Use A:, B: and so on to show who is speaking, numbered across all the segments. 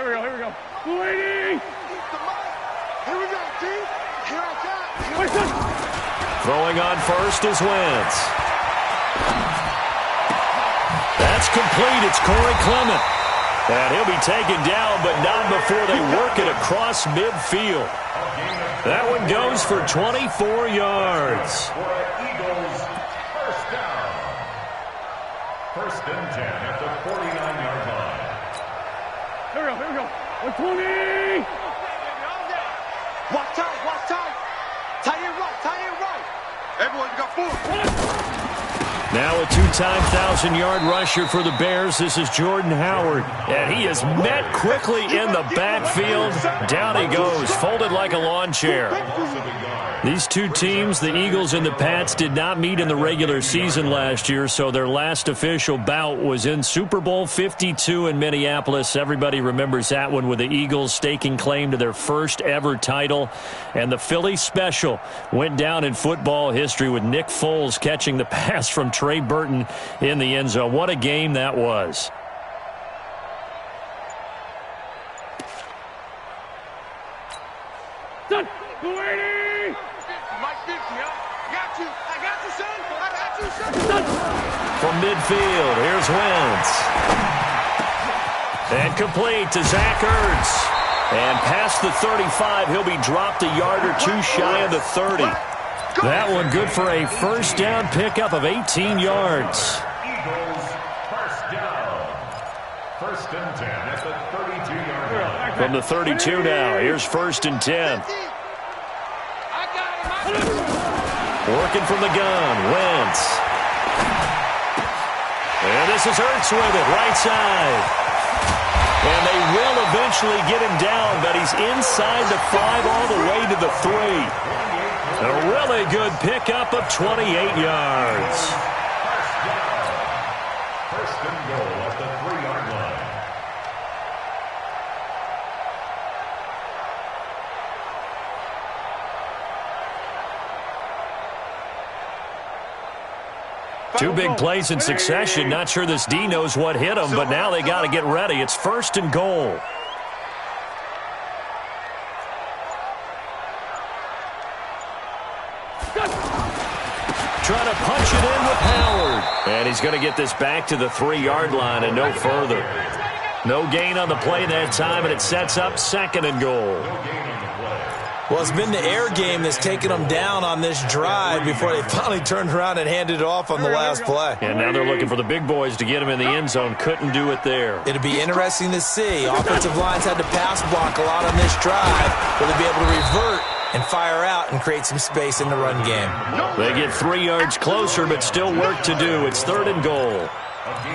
A: Here we go. Lady!
B: Here we go, D. Here I come.
C: Throwing on first is Wentz. That's complete. It's Corey Clement. And he'll be taken down, but not before they work it across midfield. That one goes for 24 yards.
D: Eagles, first down. First and 10 at the 49-yard line.
A: Here we go. 120!
B: Watch tight. Tie it right. Everyone, you got 4.
C: Now a two-time 1,000-yard rusher for the Bears. This is Jordan Howard. And he is met quickly in the backfield. Down he goes, folded like a lawn chair. These two teams, the Eagles and the Pats, did not meet in the regular season last year, so their last official bout was in Super Bowl 52 in Minneapolis. Everybody remembers that one with the Eagles staking claim to their first ever title. And the Philly special went down in football history with Nick Foles catching the pass from Trey Burton in the end zone. What a game that was.
A: Done. Lady!
C: From midfield, here's Wentz. And complete to Zach Ertz. And past the 35, he'll be dropped a yard or two shy of the 30. That one good for a first down pickup of 18 yards.
D: Eagles, first down. First and 10 at the 32-yard line.
C: From the 32 now, here's first and 10. Working from the gun, Wentz. And this is Ertz with it, right side. And they will eventually get him down, but he's inside the 5 all the way to the 3. A really good pickup of 28 yards.
D: First and goal at the 3-yard line.
C: Two big plays in succession. Not sure this D knows what hit him, but now they got to get ready. It's first and goal. Trying to punch it in with Howard. And he's going to get this back to the 3-yard line and no further. No gain on the play that time, and it sets up second and goal.
E: Well, it's been the air game that's taken them down on this drive before they finally turned around and handed it off on the last play.
C: And now they're looking for the big boys to get him in the end zone. Couldn't do it there.
E: It'll be interesting to see. Offensive lines had to pass block a lot on this drive. Will they be able to revert and fire out and create some space in the run game?
C: They get 3 yards closer, but still work to do. It's third and goal.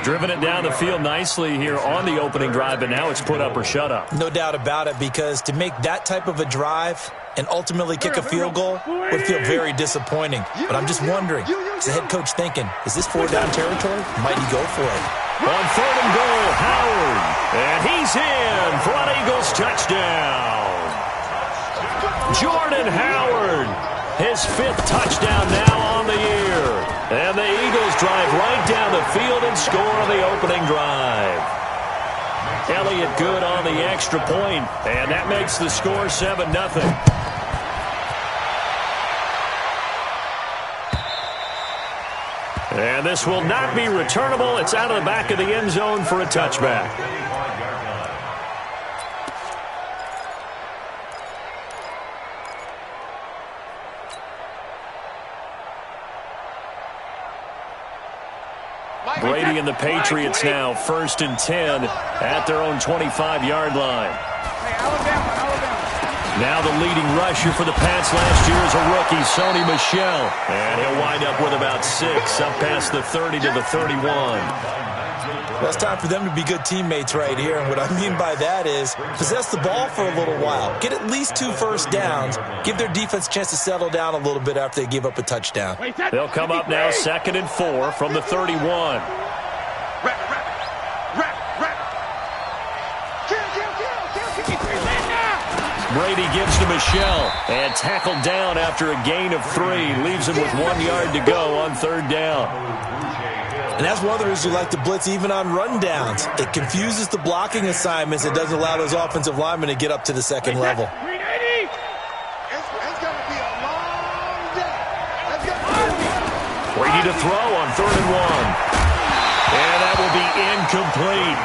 C: Driven it down the field nicely here on the opening drive, but now it's put up or shut up.
E: No doubt about it, because to make that type of a drive and ultimately kick a field goal would feel very disappointing. But I'm just wondering, is the head coach thinking, is this 4-down territory? Might he go for it?
C: On third and goal, Howard. And he's in for an Eagles touchdown. Jordan Howard, his 5th touchdown now on the year. And the Eagles drive right down the field and score on the opening drive. Elliott good on the extra point, and that makes the score 7-0. And this will not be returnable. It's out of the back of the end zone for a touchback. Brady and the Patriots now first and 10 at their own 25-yard line. Now the leading rusher for the Pats last year is a rookie, Sony Michel. And he'll wind up with about 6 up past the 30 to the 31.
E: Well, it's time for them to be good teammates right here. And what I mean by that is possess the ball for a little while. Get at least 2 first downs. Give their defense a chance to settle down a little bit after they give up a touchdown.
C: They'll come up now 2nd and 4 from the 31. Brady gives to Michel and tackled down after a gain of 3. Leaves him with 1 yard to go on 3rd down.
E: And that's one of the reasons we like to blitz even on rundowns. It confuses the blocking assignments. It doesn't allow those offensive linemen to get up to the second level.
B: It's going to be a long day.
C: Brady to throw on 3rd and 1. And that will be incomplete.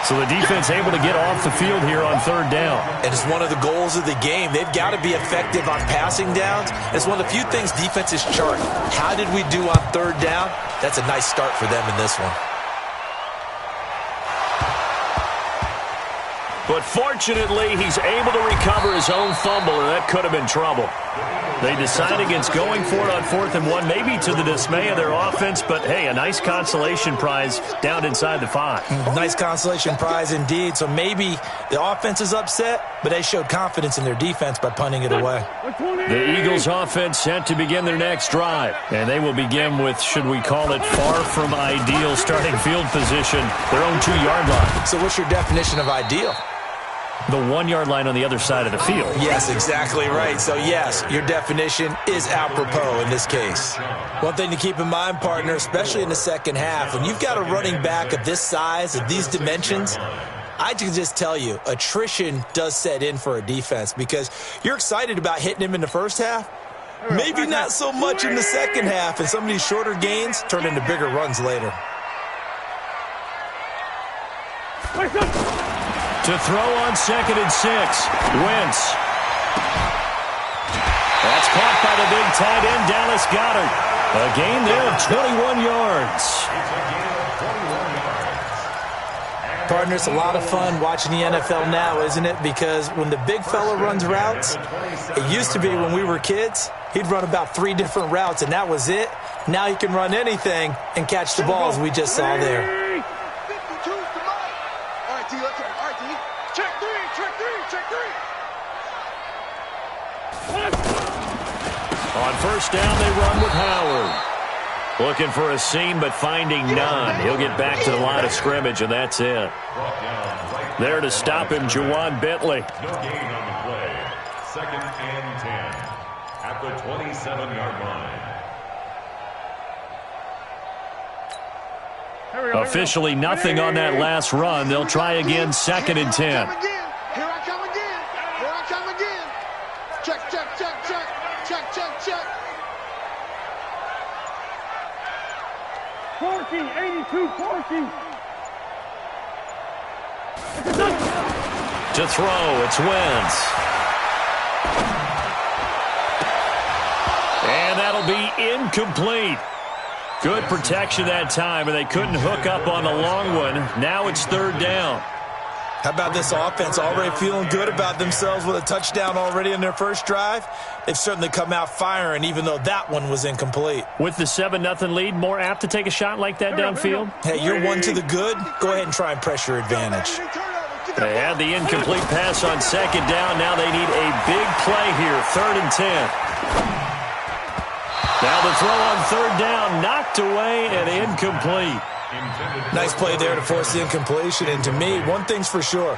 C: So the defense able to get off the field here on 3rd down.
E: And it's one of the goals of the game. They've got to be effective on passing downs. It's one of the few things defenses chart. How did we do on 3rd down? That's a nice start for them in this one.
C: But fortunately, he's able to recover his own fumble, and that could have been trouble. They decide against going for it on 4th and 1, maybe to the dismay of their offense, but hey, a nice consolation prize down inside the 5.
E: Nice consolation prize indeed. So maybe the offense is upset, but they showed confidence in their defense by punting it away.
C: The Eagles offense set to begin their next drive, and they will begin with, should we call it, far from ideal starting field position, their own 2-yard line.
E: So what's your definition of ideal?
C: The 1-yard line on the other side of the field.
E: Yes, exactly right. So, yes, your definition is apropos in this case. One thing to keep in mind, partner, especially in the second half, when you've got a running back of this size, of these dimensions, I can just tell you, attrition does set in for a defense because you're excited about hitting him in the first half. Maybe not so much in the second half, and some of these shorter gains turn into bigger runs later.
C: To throw on 2nd and 6. Wentz. That's caught by the big tight end, Dallas Goedert. A gain there of 21 yards.
E: Partner, it's a lot of fun watching the NFL now, isn't it? Because when the big fella runs routes, it used to be when we were kids, he'd run about 3 different routes, and that was it. Now he can run anything and catch the balls we just saw there.
C: On 1st down, they run with Howard. Looking for a seam, but finding none. He'll get back to the line of scrimmage, and that's it. There to stop him, Juwan Bentley.
D: No gain on the play. 2nd and 10 at the 27-yard line.
C: Officially nothing on that last run. They'll try again, 2nd and 10.
B: Here I come again. Here I come again. Check, check, check, check. Check, check, check.
A: Corky, 82, Corky.
C: To throw, it's Wentz. And that'll be incomplete. Good protection that time, and they couldn't hook up on the long one. Now it's 3rd down.
E: How about this offense already feeling good about themselves with a touchdown already in their first drive? They've certainly come out firing, even though that one was incomplete.
C: With the 7-0 lead, more apt to take a shot like that downfield?
E: Hey, you're one to the good. Go ahead and try and press your advantage.
C: They had the incomplete pass on 2nd down. Now they need a big play here, 3rd and 10. Now the throw on 3rd down, knocked away and incomplete.
E: Nice play there to force the incompletion. And to me, one thing's for sure.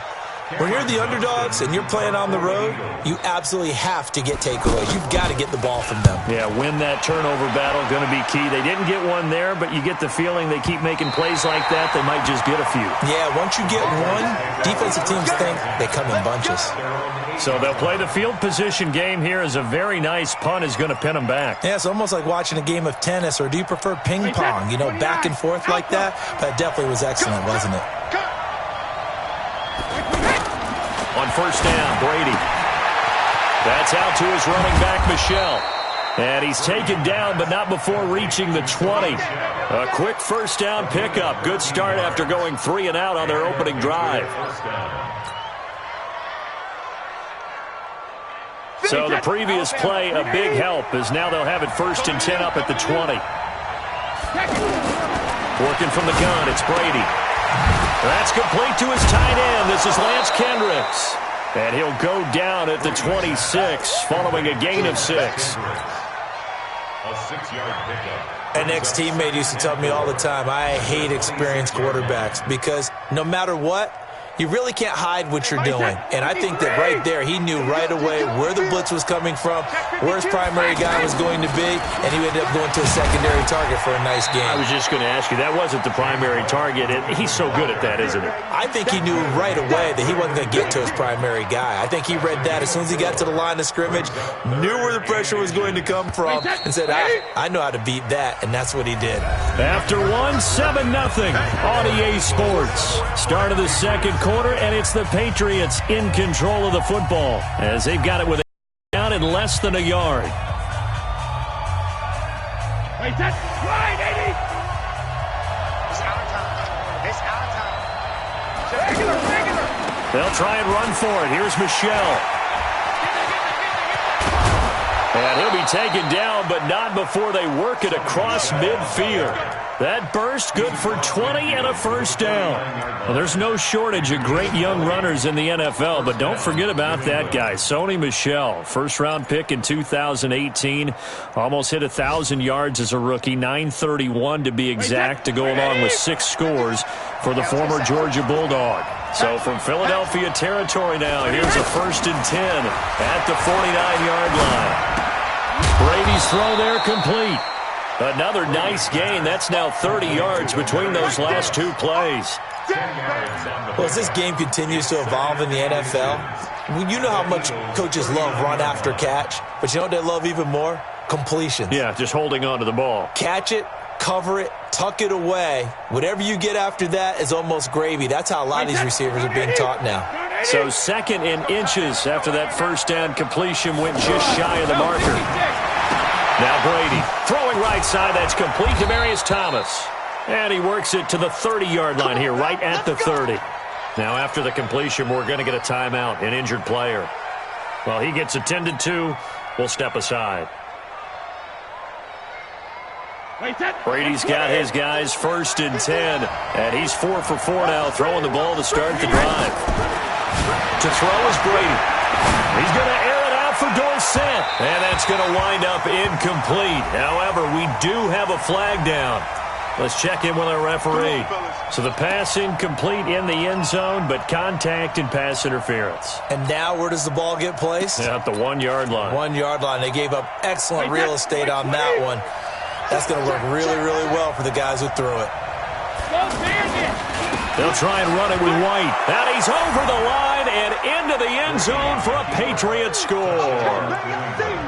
E: When you're the underdogs and you're playing on the road, you absolutely have to get takeaways. You've got to get the ball from them.
C: Yeah, win that turnover battle, going to be key. They didn't get one there, but you get the feeling they keep making plays like that, they might just get a few.
E: Yeah, once you get one, defensive teams think they come in bunches.
C: So they'll play the field position game here as a very nice punt is going to pin them back.
E: Yeah, it's almost like watching a game of tennis, or do you prefer ping pong? You know, back and forth like that? That definitely was excellent, wasn't it?
C: On 1st down, Brady. That's out to his running back, Michel. And he's taken down, but not before reaching the 20. A quick 1st down pickup. Good start after going 3 and out on their opening drive. So the previous play, a big help, as now they'll have it 1st and 10 up at the 20. Working from the gun, it's Brady. That's complete to his tight end. This is Lance Kendricks. And he'll go down at the 26, following a gain of 6.
D: A 6-yard pickup.
E: An ex-teammate used to tell me all the time, I hate experienced quarterbacks because no matter what, You really can't hide what you're doing. And I think that right there, he knew right away where the blitz was coming from, where his primary guy was going to be, and he ended up going to a secondary target for a nice game.
C: I was just going to ask you, that wasn't the primary target. He's so good at that, isn't it?
E: I think he knew right away that he wasn't going to get to his primary guy. I think he read that as soon as he got to the line of scrimmage, knew where the pressure was going to come from, and said, I know how to beat that, and that's what he did.
C: After 7-0 on EA Sports. Start of the second quarter, and it's the Patriots in control of the football as they've got it with down in less than a yard.
A: Wait, that's right, 80.
B: It's out of time. It's out of time.
A: Regular.
C: They'll try and run for it. Here's Michelle. And he'll be taken down, but not before they work it across midfield. That burst good for 20 and a first down. Well, there's no shortage of great young runners in the NFL, but don't forget about that guy, Sony Michel. First-round pick in 2018. Almost hit 1,000 yards as a rookie, 931 to be exact, to go along with 6 scores for the former Georgia Bulldog. So from Philadelphia territory now, here's a 1st and 10 at the 49-yard line. Brady's throw there complete. Another nice gain. That's now 30 yards between those last 2 plays.
E: Well, as this game continues to evolve in the NFL, you know how much coaches love run after catch, but you know what they love even more? Completions.
C: Yeah, just holding on to the ball.
E: Catch it, cover it, tuck it away. Whatever you get after that is almost gravy. That's how a lot of these receivers are being taught now.
C: So 2nd and inches after that first down completion went just shy of the marker. Now Brady throwing right side. That's complete to Demarius Thomas. And he works it to the 30-yard line here, right at the 30. Now after the completion, we're going to get a timeout, an injured player. Well, he gets attended to. We'll step aside. Brady's got his guys 1st and 10. And he's 4 for 4 now, throwing the ball to start the drive. To throw is Brady. He's going to air it out for Dorsett. And that's going to wind up incomplete. However, we do have a flag down. Let's check in with our referee. So the pass incomplete in the end zone, but contact and pass interference.
E: And now where does the ball get placed?
C: Yeah, at the 1-yard line.
E: 1-yard line. They gave up excellent real estate on that one. That's going to work really, really well for the guys who threw it.
C: They'll try and run it with White. And he's over the line and into the end zone for a Patriot score.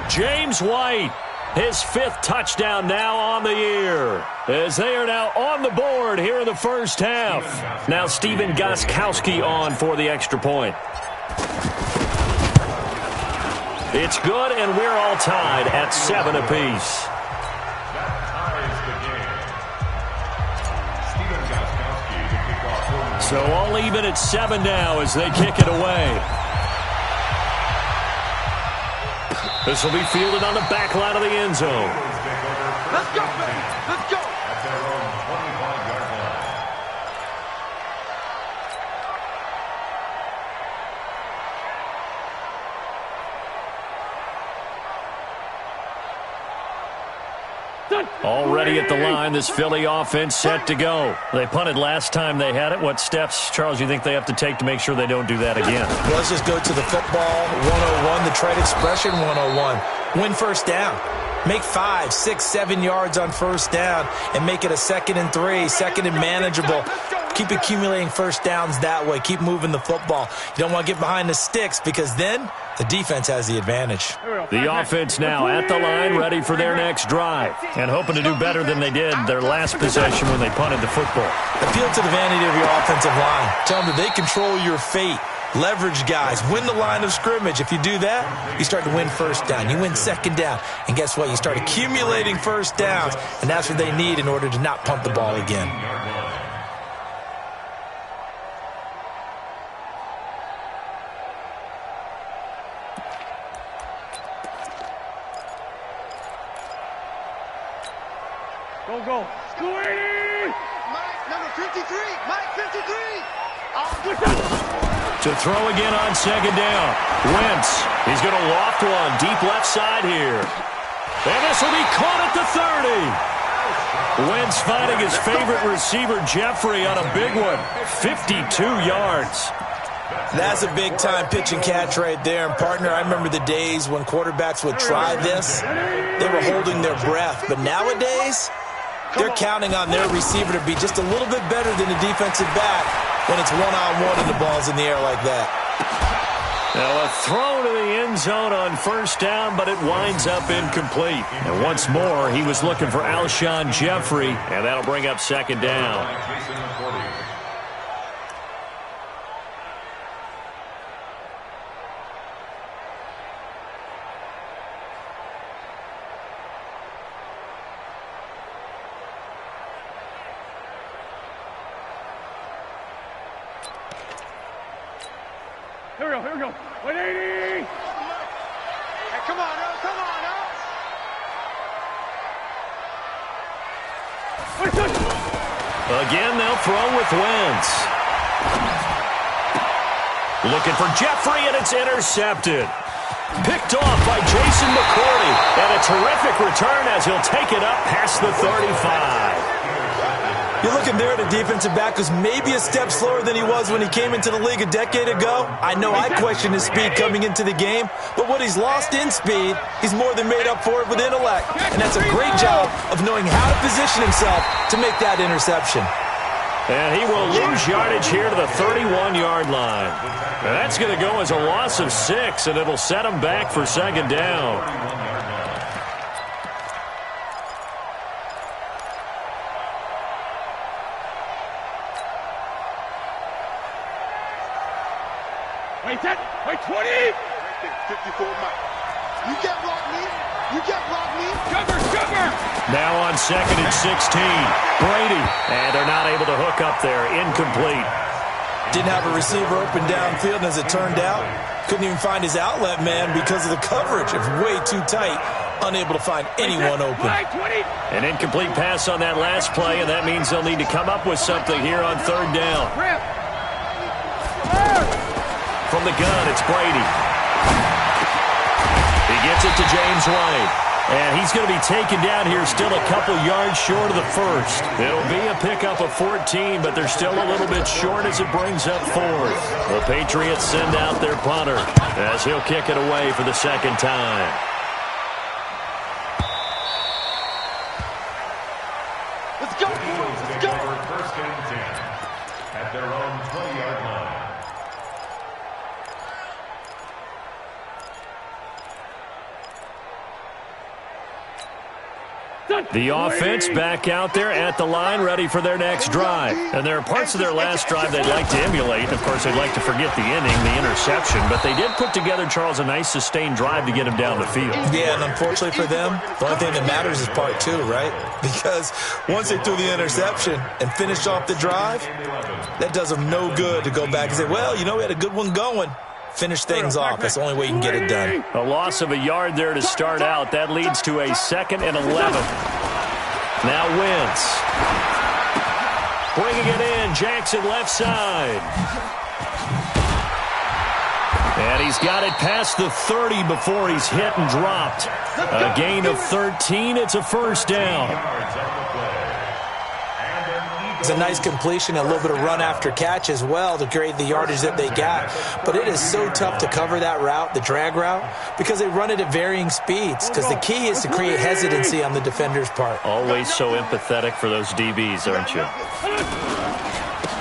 C: James White, his 5th touchdown now on the year, as they are now on the board here in the first half. Now Steven Gostkowski on for the extra point. It's good, and we're all tied at 7 apiece. So all even at 7 now as they kick it away. This will be fielded on the back line of the end zone.
B: Let's go, baby. Let's go.
D: At their own 25-yard line.
C: Already at the line, this Philly offense set to go. They punted last time they had it. What steps, Charles, you think they have to take to make sure they don't do that again?
E: Well, let's just go to the football 101, the trade expression 101. Win first down. Make 5, 6, 7 yards on first down and make it a 2nd and 3, 2nd and manageable. Keep accumulating first downs that way. Keep moving the football. You don't want to get behind the sticks because then the defense has the advantage.
C: The offense now at the line, ready for their next drive, and hoping to do better than they did their last possession when they punted the football.
E: Appeal to the vanity of your offensive line. Tell them that they control your fate. Leverage guys. Win the line of scrimmage. If you do that, you start to win first down. You win 2nd down. And guess what? You start accumulating first downs, and that's what they need in order to not punt the ball again.
A: Go. Squeeze!
B: Mike, number 53. Mike, 53.
C: To throw again on 2nd down. Wentz, he's going to loft one deep left side here. And this will be caught at the 30. Wentz finding his favorite receiver, Jeffrey, on a big one. 52 yards.
E: That's a big-time pitch and catch right there. And, partner, I remember the days when quarterbacks would try this. They were holding their breath. But nowadays, they're counting on their receiver to be just a little bit better than the defensive back when it's one-on-one and the ball's in the air like that.
C: Now a throw to the end zone on first down, but it winds up incomplete. And once more, he was looking for Alshon Jeffrey, and that'll bring up second down.
A: Here we go. 180!
B: Hey, come on,
C: Again, they'll throw with Wentz. Looking for Jeffrey, and it's intercepted. Picked off by Jason McCourty. And a terrific return as he'll take it up past the 35.
E: You're looking there at a defensive back who's maybe a step slower than he was when he came into the league a decade ago. I know I questioned his speed coming into the game, but what he's lost in speed, he's more than made up for it with intellect. And that's a great job of knowing how to position himself to make that interception.
C: And he will lose yardage here to the 31-yard line. And that's going to go as a loss of 6, and it'll set him back for second down.
A: Wait, 20!
B: 54 miles. You can't block me. Cover!
C: Now on second and 16. Brady. And they're not able to hook up there. Incomplete.
E: Didn't have a receiver open downfield, and as it turned out, couldn't even find his outlet man because of the coverage. It was way too tight. Unable to find anyone open.
C: An incomplete pass on that last play, and that means they'll need to come up with something here on third down. From the gun, it's Brady. He gets it to James White. And he's going to be taken down here still a couple yards short of the first. It'll be a pickup of 14, but they're still a little bit short as it brings up fourth. The Patriots send out their punter as he'll kick it away for the second time.
B: Let's go.
D: First and 10 at their own 20-yard line.
C: The offense back out there at the line, ready for their next drive. And there are parts of their last drive they'd like to emulate. Of course, they'd like to forget the inning, the interception. But they did put together, Charles, a nice sustained drive to get him down the field.
E: Yeah, and unfortunately for them, the only thing that matters is part two, right? Because once they threw the interception and finished off the drive, that does them no good to go back and say, well, you know, we had a good one going. Finish things off. That's the only way you can get it done.
C: A loss of a yard there to start out. That leads to a 2nd and 11. Now Wentz. Bringing it in. Jackson left side. And he's got it past the 30 before he's hit and dropped. A gain of 13. It's a first down.
E: It's a nice completion, a little bit of run after catch as well to create the yardage that they got. But it is so tough to cover that route, the drag route, because they run it at varying speeds. Because the key is to create hesitancy on the defender's part.
C: Always so empathetic for those DBs, aren't you?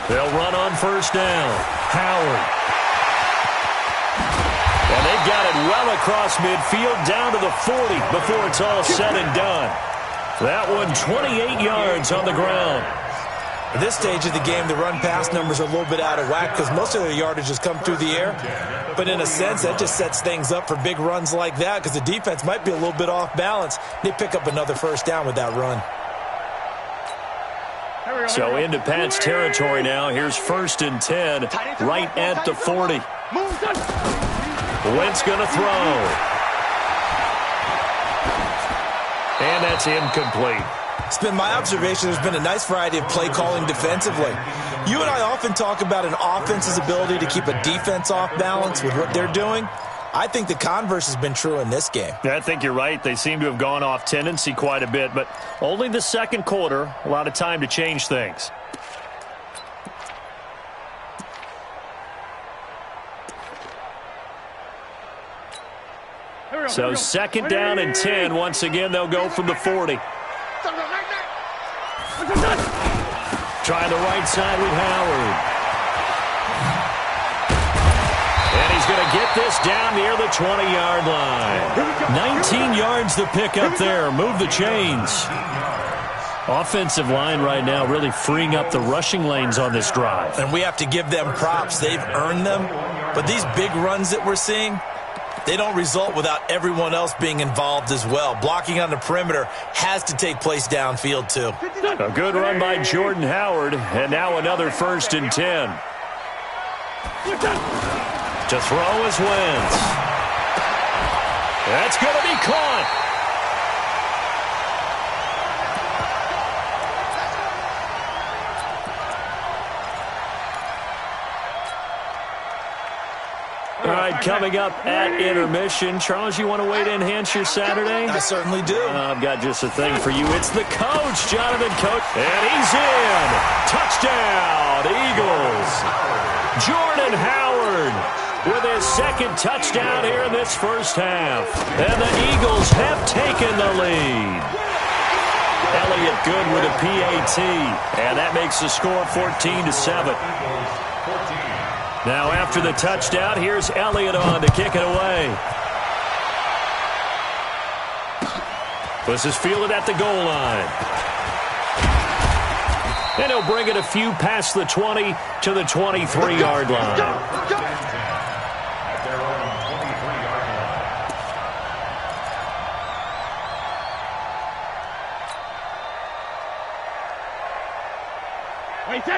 C: They'll run on first down. Howard. And they've got it well across midfield down to the 40 before it's all said and done. That one 28 yards on the ground.
E: At this stage of the game, the run-pass numbers are a little bit out of whack because most of their yardage has come through the air. But in a sense, that just sets things up for big runs like that because the defense might be a little bit off balance. They pick up another first down with that run.
C: So into Pat's territory now. Here's 1st and 10 right at the 40. Wentz going to throw. And that's incomplete.
E: It's been my observation there's been a nice variety of play calling defensively. You and I often talk about an offense's ability to keep a defense off balance with what they're doing. I think the converse has been true in this game.
C: Yeah, I think you're right. They seem to have gone off tendency quite a bit, but only the second quarter, a lot of time to change things. So second down and 10. Once again, they'll go from the 40. Trying the right side with Howard. And he's going to get this down near the 20-yard line. 19 yards to pick up there. Move the chains. Offensive line right now really freeing up the rushing lanes on this drive.
E: And we have to give them props. They've earned them. But these big runs that we're seeing, they don't result without everyone else being involved as well. Blocking on the perimeter has to take place downfield, too.
C: A good run by Jordan Howard, and now another 1st and 10. To throw is Wentz. That's going to be caught. All right, coming up at intermission. Charles, you want to wait to enhance your Saturday?
E: I certainly do.
C: I've got just a thing for you. It's the coach, Jonathan Coach. And he's in. Touchdown, Eagles. Jordan Howard with his second touchdown here in this first half. And the Eagles have taken the lead. Elliott good with a PAT. And that makes the score 14-7. Now after the touchdown, here's Elliott on to kick it away. This is fielded at the goal line. And he'll bring it a few past the 20 to the 23-yard line.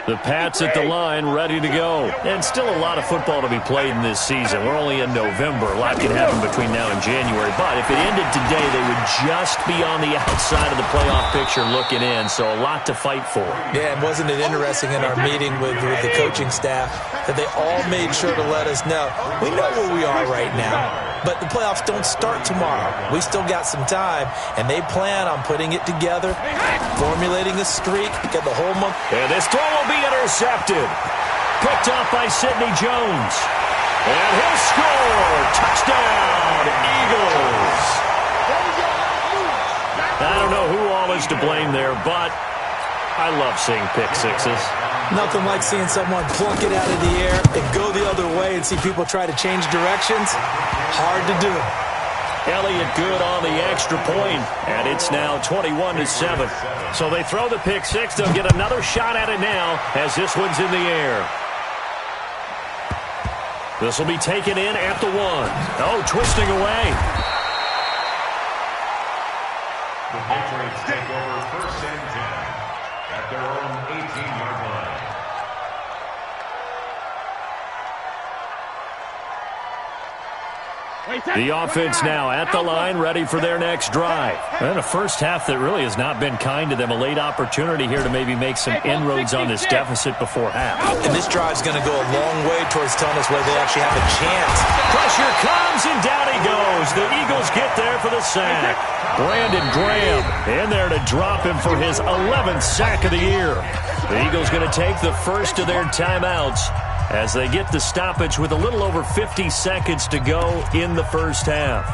C: The Pats at the line, ready to go. And still a lot of football to be played in this season. We're only in November. A lot can happen between now and January. But if it ended today, they would just be on the outside of the playoff picture looking in. So a lot to fight for.
E: Yeah, and wasn't it interesting in our meeting with the coaching staff that they all made sure to let us know, we know where we are right now, but the playoffs don't start tomorrow. We still got some time, and they plan on putting it together, formulating a streak, get the whole month.
C: And this throw will be intercepted. Picked off by Sidney Jones. And he'll score. Touchdown, Eagles. I don't know who all is to blame there, but I love seeing pick sixes.
E: Nothing like seeing someone plunk it out of the air and go the other way and see people try to change directions. Hard to do.
C: Elliott good on the extra point, and it's now 21-7. So they throw the pick six. They'll get another shot at it now as this one's in the air. This will be taken in at the 1. Oh, twisting away.
D: The Patriots take over 1st and 10 at their own 18-yard line.
C: The offense now at the line, ready for their next drive. And a first half that really has not been kind to them. A late opportunity here to maybe make some inroads on this deficit before half.
E: And this drive's going to go a long way towards telling us whether they actually have a chance.
C: Pressure comes, and down he goes. The Eagles get there for the sack. Brandon Graham in there to drop him for his 11th sack of the year. The Eagles going to take the first of their timeouts as they get the stoppage with a little over 50 seconds to go in the first half.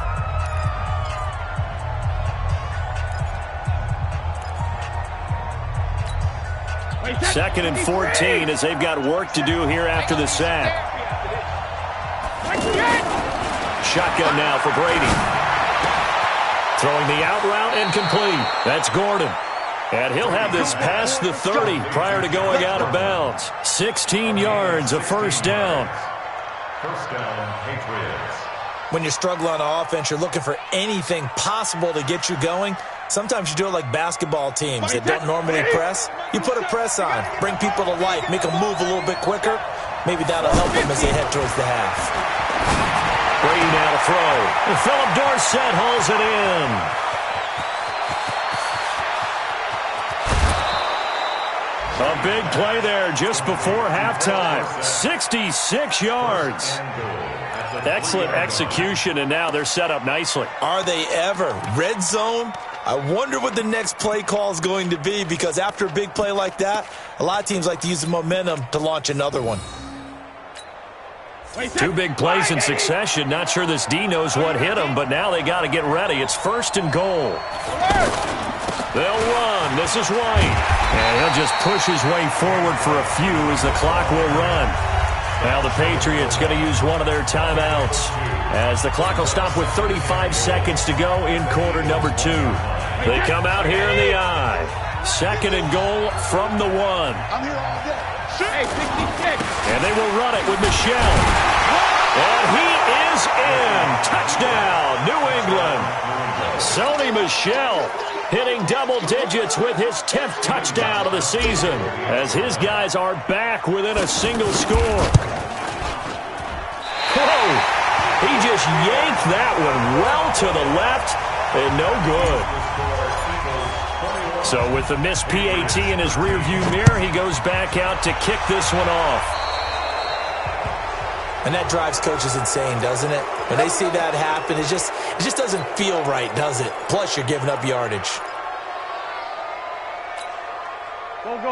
C: Second and 14 as they've got work to do here after the sack. Shotgun now for Brady. Throwing the out route and complete. That's Gordon. And he'll have this past the 30 prior to going out of bounds. 16 yards, a first down.
D: First down, Patriots.
E: When you're struggling on offense, you're looking for anything possible to get you going. Sometimes you do it like basketball teams that don't normally press. You put a press on, bring people to life, make them move a little bit quicker. Maybe that'll help them as they head towards the half.
C: Brady now to throw. And Philip Dorsett hauls it in. A big play there just before halftime. 66 yards. Excellent execution, and now they're set up nicely.
E: Are they ever? Red zone? I wonder what the next play call is going to be, because after a big play like that, a lot of teams like to use the momentum to launch another one.
C: 2 big plays in succession. Not sure this D knows what hit him, but now they got to get ready. It's 1st and goal. They'll run. This is White. And he'll just push his way forward for a few as the clock will run. Now the Patriots going to use one of their timeouts as the clock will stop with 35 seconds to go in quarter number 2. They come out here in the I. 2nd and goal from the 1.
B: I'm here all day.
A: Hey, 66.
C: And they will run it with Michel. And he is in. Touchdown, New England. Sony Michel hitting double digits with his 10th touchdown of the season as his guys are back within a single score. Whoa! He just yanked that one well to the left and no good. So with the missed PAT in his rearview mirror, he goes back out to kick this one off.
E: And that drives coaches insane, doesn't it? When they see that happen, it just doesn't feel right, does it? Plus, you're giving up yardage.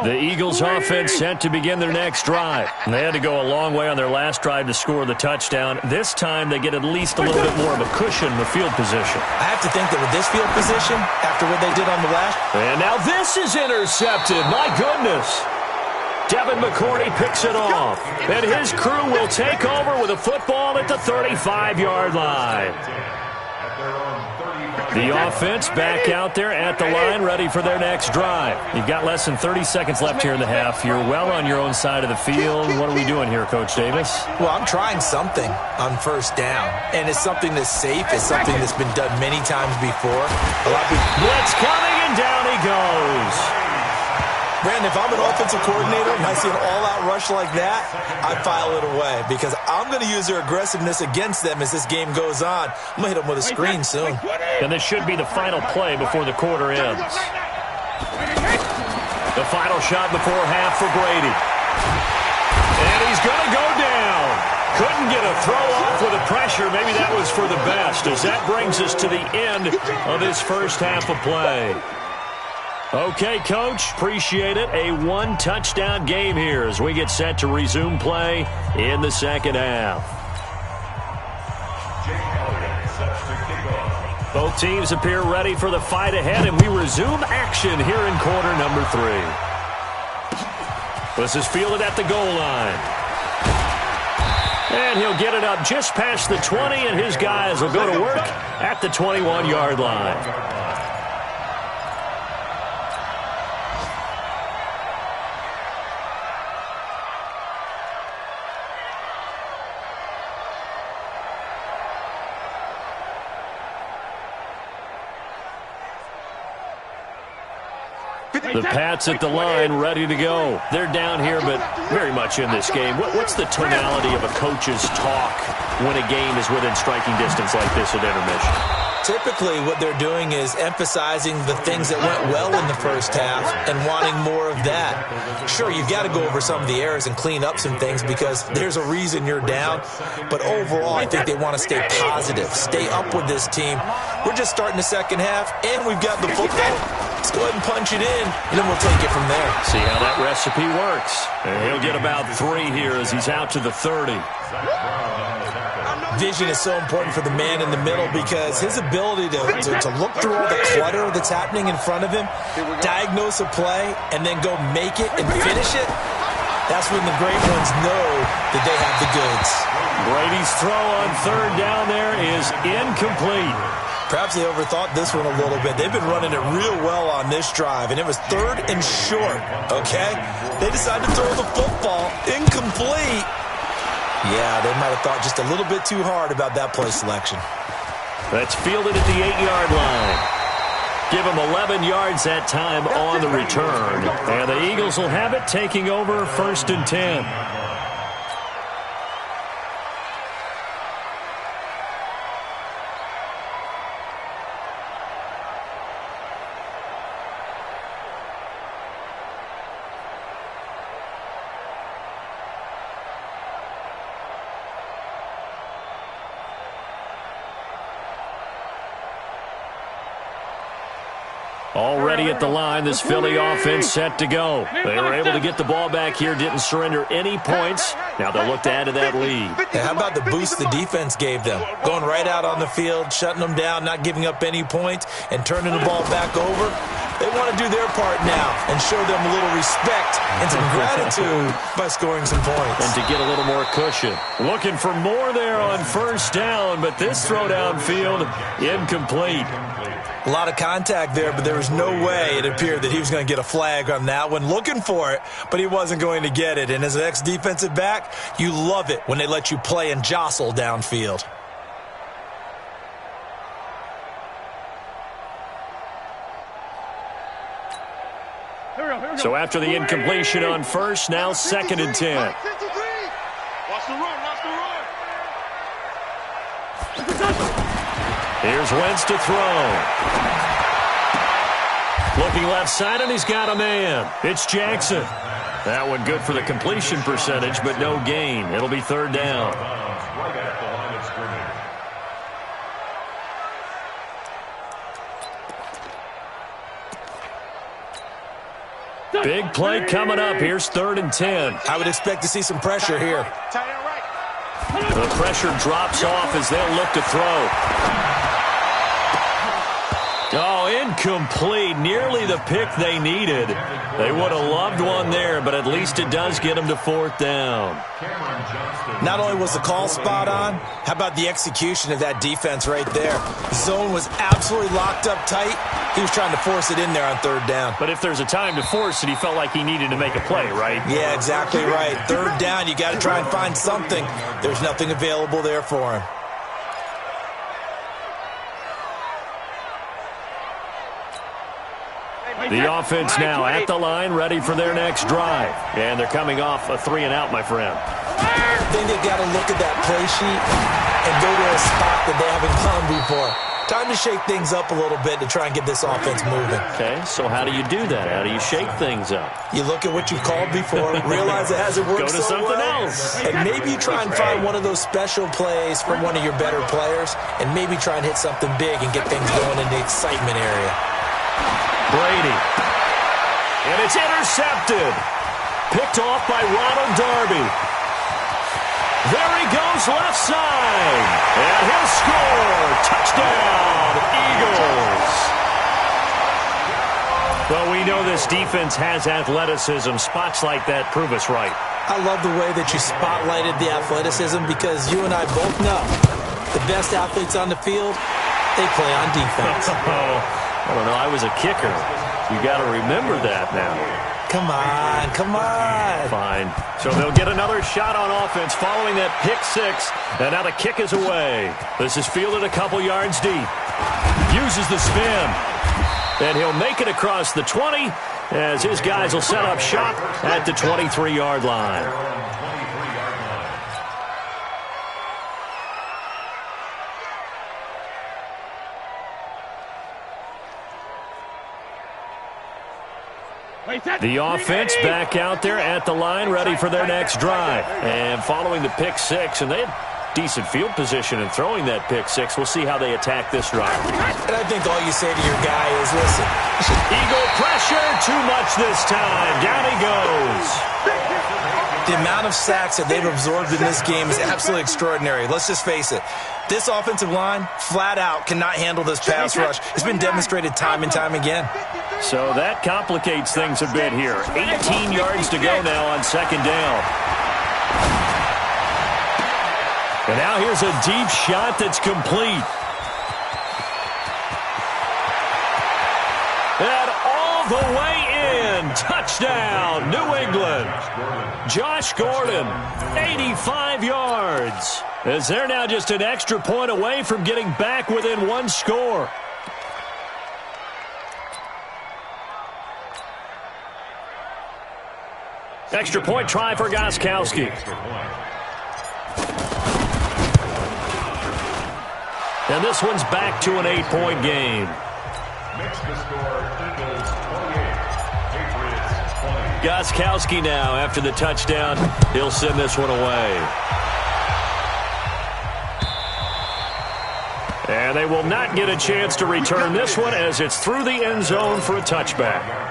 C: The Eagles offense set to begin their next drive. And they had to go a long way on their last drive to score the touchdown. This time, they get at least a little bit more of a cushion with field position.
E: I have to think that with this field position, after what they did on the last...
C: And now this is intercepted. My goodness. Devin McCourty picks it off. And his crew will take over with a football at the 35-yard line. The offense back out there at the line, ready for their next drive. You've got less than 30 seconds left here in the half. You're well on your own side of the field. What are we doing here, Coach Davis?
E: Well, I'm trying something on 1st down. And it's something that's safe. It's something that's been done many times before. A lot of people...
C: Blitz coming, and down he goes.
E: Brandon, if I'm an offensive coordinator and I see an all-out rush like that, I file it away because I'm going to use their aggressiveness against them as this game goes on. I'm going to hit them with a screen soon.
C: And this should be the final play before the quarter ends. The final shot before half for Brady. And he's going to go down. Couldn't get a throw off with the pressure. Maybe that was for the best, as that brings us to the end of this first half of play. Okay, Coach, appreciate it. A 1-touchdown game here as we get set to resume play in the second half. Both teams appear ready for the fight ahead, and we resume action here in quarter number 3. This is fielded at the goal line. And he'll get it up just past the 20, and his guys will go to work at the 21-yard line. The Pats at the line, ready to go. They're down here, but very much in this game. What's the tonality of a coach's talk when a game is within striking distance like this at intermission?
E: Typically, what they're doing is emphasizing the things that went well in the first half and wanting more of that. Sure, you've got to go over some of the errors and clean up some things because there's a reason you're down. But overall, I think they want to stay positive, stay up with this team. We're just starting the second half, and we've got the football. Let's go ahead and punch it in, and then we'll take it from there.
C: See how that recipe works. And he'll get about 3 here as he's out to the 30.
E: Vision is so important for the man in the middle because his ability to look through all the clutter that's happening in front of him, diagnose a play, and then go make it and finish it, that's when the great ones know that they have the goods.
C: Brady's throw on 3rd down there is incomplete.
E: Perhaps they overthought this one a little bit. They've been running it real well on this drive, and it was 3rd and short, okay? They decided to throw the football incomplete. Yeah, they might have thought just a little bit too hard about that play selection.
C: That's fielded at the 8-yard line. Give them 11 yards that time on the return. And the Eagles will have it, taking over 1st and 10. Already at the line, this Philly offense set to go. They were able to get the ball back here, didn't surrender any points. Now they'll look to add to that lead.
E: Hey, how about the boost the defense gave them? Going right out on the field, shutting them down, not giving up any points, and turning the ball back over. They want to do their part now and show them a little respect and some gratitude by scoring some points.
C: And to get a little more cushion. Looking for more there on first down, but this throw downfield, incomplete.
E: A lot of contact there, but there was no way it appeared that he was going to get a flag on that one. Looking for it, but he wasn't going to get it. And as an ex-defensive back, you love it when they let you play and jostle downfield.
C: So after the incompletion on first, now 2nd and 10.
B: Watch the run, watch the run.
C: Here's Wentz to throw. Looking left side, and he's got a man. It's Jackson. That one good for the completion percentage, but no gain. It'll be 3rd down.
D: Right at the line of scrimmage.
C: Big play coming up. Here's 3rd and 10.
E: I would expect to see some pressure here.
B: Tight end right.
C: The pressure drops off as they'll look to throw. Oh, incomplete. Nearly the pick they needed. They would have loved one there, but at least it does get them to 4th down.
E: Not only was the call spot on, how about the execution of that defense right there? Zone was absolutely locked up tight. He was trying to force it in there on 3rd down.
C: But if there's a time to force it, he felt like he needed to make a play, right?
E: Yeah, exactly right. 3rd down, you got to try and find something. There's nothing available there for him.
C: The offense now at the line, ready for their next drive. And they're coming off a 3-and-out, my friend.
E: I think they've got to look at that play sheet and go to a spot that they haven't gone before. Time to shake things up a little bit to try and get this offense moving.
C: Okay, so how do you do that? How do you shake things up?
E: You look at what you've called before, realize it hasn't worked
C: Go to
E: so
C: something
E: well,
C: else.
E: and maybe you try and find one of those special plays from one of your better players, and maybe try and hit something big and get things going in the excitement area.
C: Brady. And it's intercepted. Picked off by Ronald Darby. There he goes left side. And he'll score. Touchdown, Eagles. Well, we know this defense has athleticism. Spots like that prove us right.
E: I love the way that you spotlighted the athleticism because you and I both know the best athletes on the field, they play on defense.
C: I don't know. I was a kicker. You got to remember that now.
E: Come on, come on.
C: Fine. So they'll get another shot on offense following that pick 6. And now the kick is away. This is fielded a couple yards deep. Uses the spin. And he'll make it across the 20 as his guys will set up shop at the 23-yard line. The offense back out there at the line, ready for their next drive. And following the pick 6, and they had decent field position in throwing that pick 6. We'll see how they attack this drive.
E: And I think all you say to your guy is, listen.
C: Eagle pressure, too much this time. Down he goes.
E: The amount of sacks that they've absorbed in this game is absolutely extraordinary. Let's just face it. This offensive line, flat out, cannot handle this pass rush. It's been demonstrated time and time again.
C: So that complicates things a bit here. 18 yards to go now on 2nd down. And now here's a deep shot that's complete. And all the way in. Touchdown, New England. Josh Gordon, 85 yards. As they're now just an extra point away from getting back within 1 score. Extra point try for Gostkowski. And this one's back to an 8-point game.
D: Makes the score Eagles 28, Patriots 20.
C: Gostkowski now, after the touchdown, he'll send this one away. And they will not get a chance to return this one as it's through the end zone for a touchback.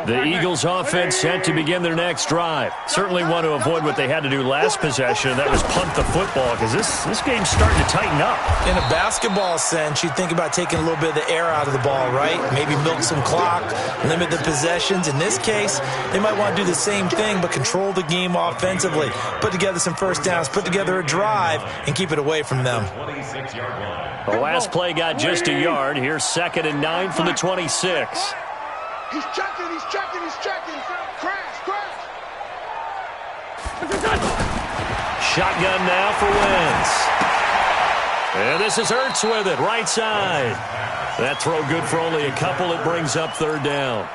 C: The Eagles offense set to begin their next drive. Certainly want to avoid what they had to do last possession, and that was punt the football, because this game's starting to tighten up.
E: In a basketball sense, you think about taking a little bit of the air out of the ball, right? Maybe milk some clock, limit the possessions. In this case, they might want to do the same thing, but control the game offensively. Put together some first downs, put together a drive, and keep it away from them.
C: The last play got just a yard. Here's 2nd and 9 from the 26.
B: He's checking, he's checking, he's checking. Crash, crash.
C: Shotgun now for Wentz. And this is Ertz with it, right side. That throw good for only a couple. It brings up 3rd down.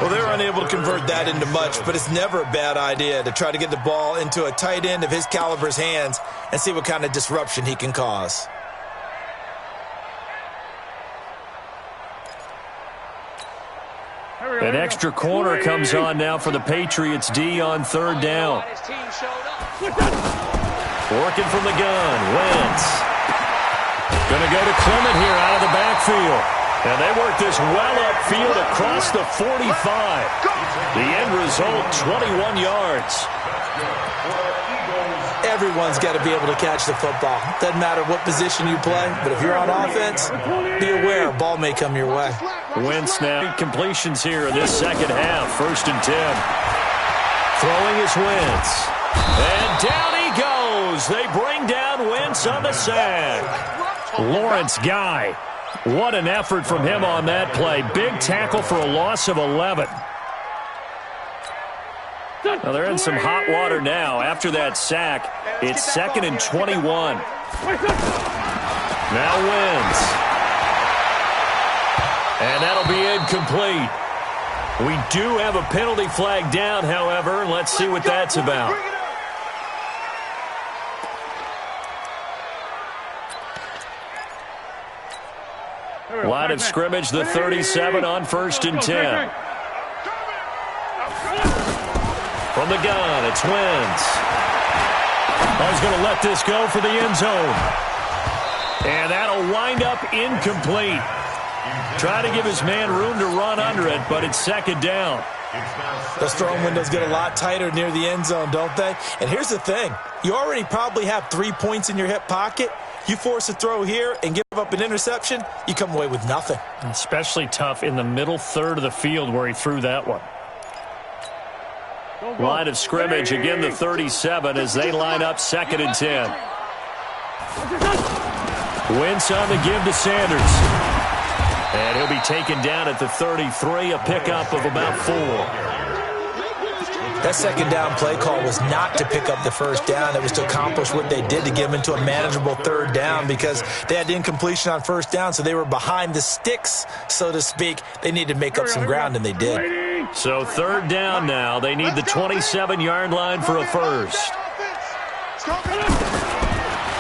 E: Well, they were unable to convert that into much, but it's never a bad idea to try to get the ball into a tight end of his caliber's hands and see what kind of disruption he can cause.
C: An extra corner comes on now for the Patriots D on 3rd down. Working from the gun, Wentz. Going to go to Clement here out of the backfield. And they work this well upfield across the 45. The end result, 21 yards.
E: Everyone's got to be able to catch the football. Doesn't matter what position you play, but if you're on offense, be aware a ball may come your way.
C: Wentz now completions here in this second half. 1st and 10. Throwing is Wentz. And down he goes. They bring down Wentz on the sack. Lawrence Guy. What an effort from him on that play. Big tackle for a loss of 11. Now they're in some hot water now. After that sack, it's 2nd and 21. Now Wentz. And that'll be incomplete. We do have a penalty flag down, however. Let's see what that's about. Line of scrimmage, the 37 on 1st and 10. From the gun, it's Wentz. He's going to let this go for the end zone. And that'll wind up incomplete. Try to give his man room to run under it, but it's 2nd down.
E: Those throwing windows get a lot tighter near the end zone, don't they? And here's the thing. You already probably have 3 points in your hip pocket. You force a throw here and give up an interception, you come away with nothing.
C: Especially tough in the middle third of the field where he threw that one. Line of scrimmage, again the 37 as they line up 2nd and 10. Wentz on the give to Sanders. And he'll be taken down at the 33, a pickup of about 4.
E: That 2nd down play call was not to pick up the 1st down. It was to accomplish what they did to get them into a manageable 3rd down because they had the incompletion on 1st down, so they were behind the sticks, so to speak. They needed to make up some ground, and they did.
C: So 3rd down now. They need the 27-yard line for a first.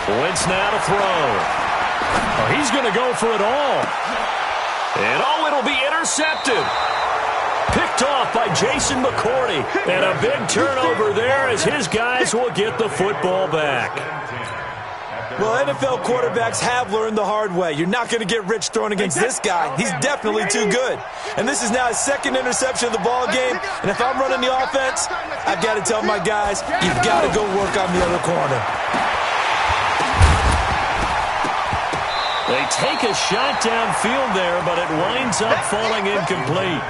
C: Wentz now to throw. Oh, he's going to go for it all. And it'll be intercepted. Picked off by Jason McCourty. And a big turnover there as his guys will get the football back.
E: Well, NFL quarterbacks have learned the hard way. You're not going to get rich throwing against this guy. He's definitely too good. And this is now his 2nd interception of the ball game. And if I'm running the offense, I've got to tell my guys, you've got to go work on the other corner.
C: They take a shot downfield there, but it winds up falling incomplete.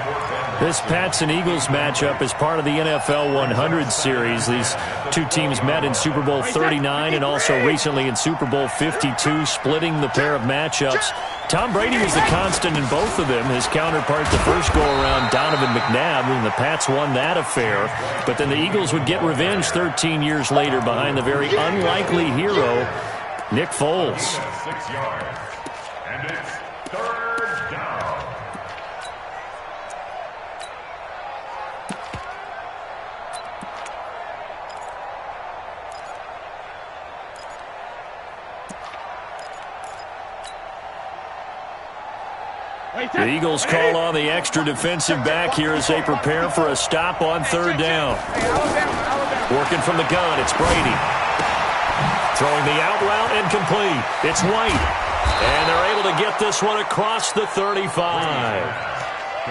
C: This Pats and Eagles matchup is part of the NFL 100 series. These two teams met in Super Bowl 39 and also recently in Super Bowl 52, splitting the pair of matchups. Tom Brady was the constant in both of them. His counterpart the first go-around, Donovan McNabb, and the Pats won that affair. But then the Eagles would get revenge 13 years later behind the very unlikely hero, Nick Foles.
D: 6 yards. And it's 3rd down.
C: The Eagles call on the extra defensive back here as they prepare for a stop on third down. Working from the gun, it's Brady. Throwing the out route incomplete. It's White. And they're able to get this one across the 35.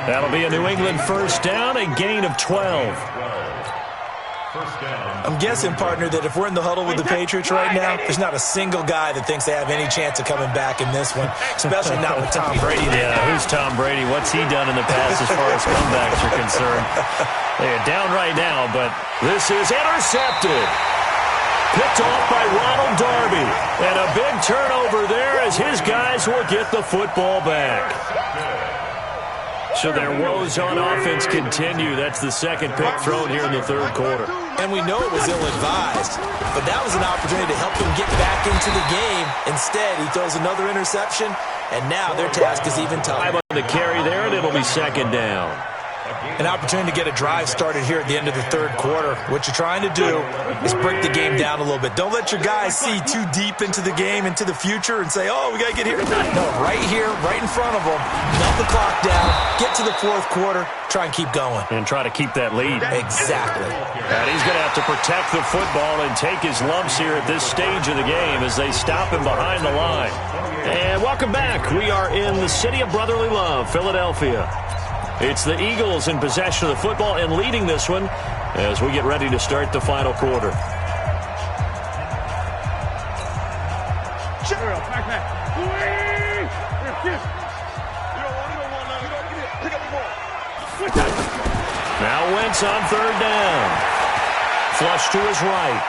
C: That'll be a New England first down, a gain of 12.
E: I'm guessing, partner, that if we're in the huddle with the Patriots right now, there's not a single guy that thinks they have any chance of coming back in this one, especially not with Tom Brady there.
C: Yeah, who's Tom Brady? What's he done in the past as far as comebacks are concerned? They're down right now, but this is intercepted. Picked off by Ronald Darby. And a big turnover there as his guys will get the football back. So their woes on offense continue. That's the second pick thrown here in the third quarter.
E: And we know it was ill-advised, but that was an opportunity to help them get back into the game. Instead, he throws another interception, and now their task is even tougher.
C: On the carry there, and it'll be second down.
E: An opportunity to get a drive started here at the end of the third quarter. What you're trying to do is break the game down a little bit. Don't let your guys see too deep into the game, into the future, and say, oh, we got to get here. No, right here, right in front of them, melt the clock down, get to the fourth quarter, try and keep going.
C: And try to keep that lead.
E: Exactly.
C: And he's going to have to protect the football and take his lumps here at this stage of the game as they stop him behind the line. And welcome back. We are in the city of brotherly love, Philadelphia. It's the Eagles in possession of the football and leading this one as we get ready to start the final quarter. Now Wentz on third down. Flush to his right.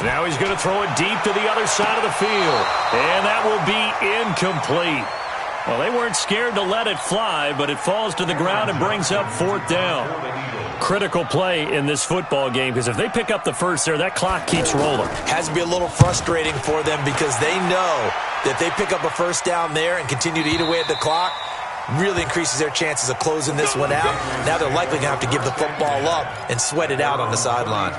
C: Now he's going to throw it deep to the other side of the field. And that will be incomplete. Well, they weren't scared to let it fly, but it falls to the ground and brings up fourth down. Critical play in this football game because if they pick up the first there, that clock keeps rolling.
E: Has to be a little frustrating for them because they know that they pick up a first down there and continue to eat away at the clock, really increases their chances of closing this one out. Now they're likely going to have to give the football up and sweat it out on the sideline.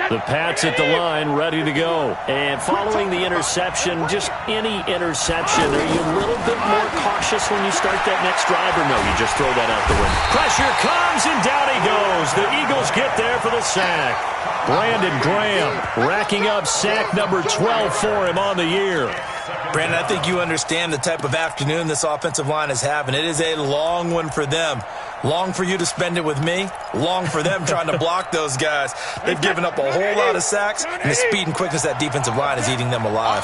C: The Pats at the line, ready to go. And following the interception, just any interception, are you a little bit more cautious when you start that next drive, or no, you just throw that out the window? Pressure comes, and down he goes. The Eagles get there for the sack. Brandon Graham racking up sack number 12 for him on the year.
E: Brandon, I think you understand the type of afternoon this offensive line is having. It is a long one for them. Long for you to spend it with me. Long for them trying to block those guys. They've given up a whole lot of sacks, and the speed and quickness of that defensive line is eating them alive.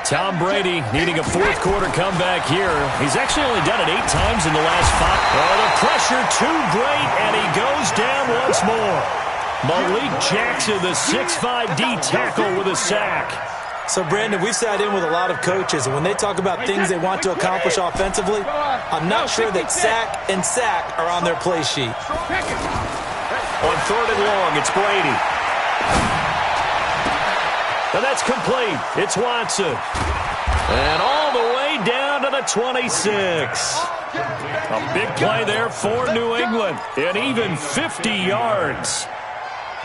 C: Tom Brady needing a fourth quarter comeback here. He's actually only done it 8 times in the last 5. Oh, the pressure too great, and he goes down once more. Malik Jackson, the 6'5" D tackle with a sack.
E: So, Brandon, we've sat in with a lot of coaches, and when they talk about things they want to accomplish offensively, I'm not sure that sack and sack are on their play sheet.
C: On third and long, it's Brady. And that's complete. It's Watson. And all the way down to the 26. A big play there for New England. And even 50 yards.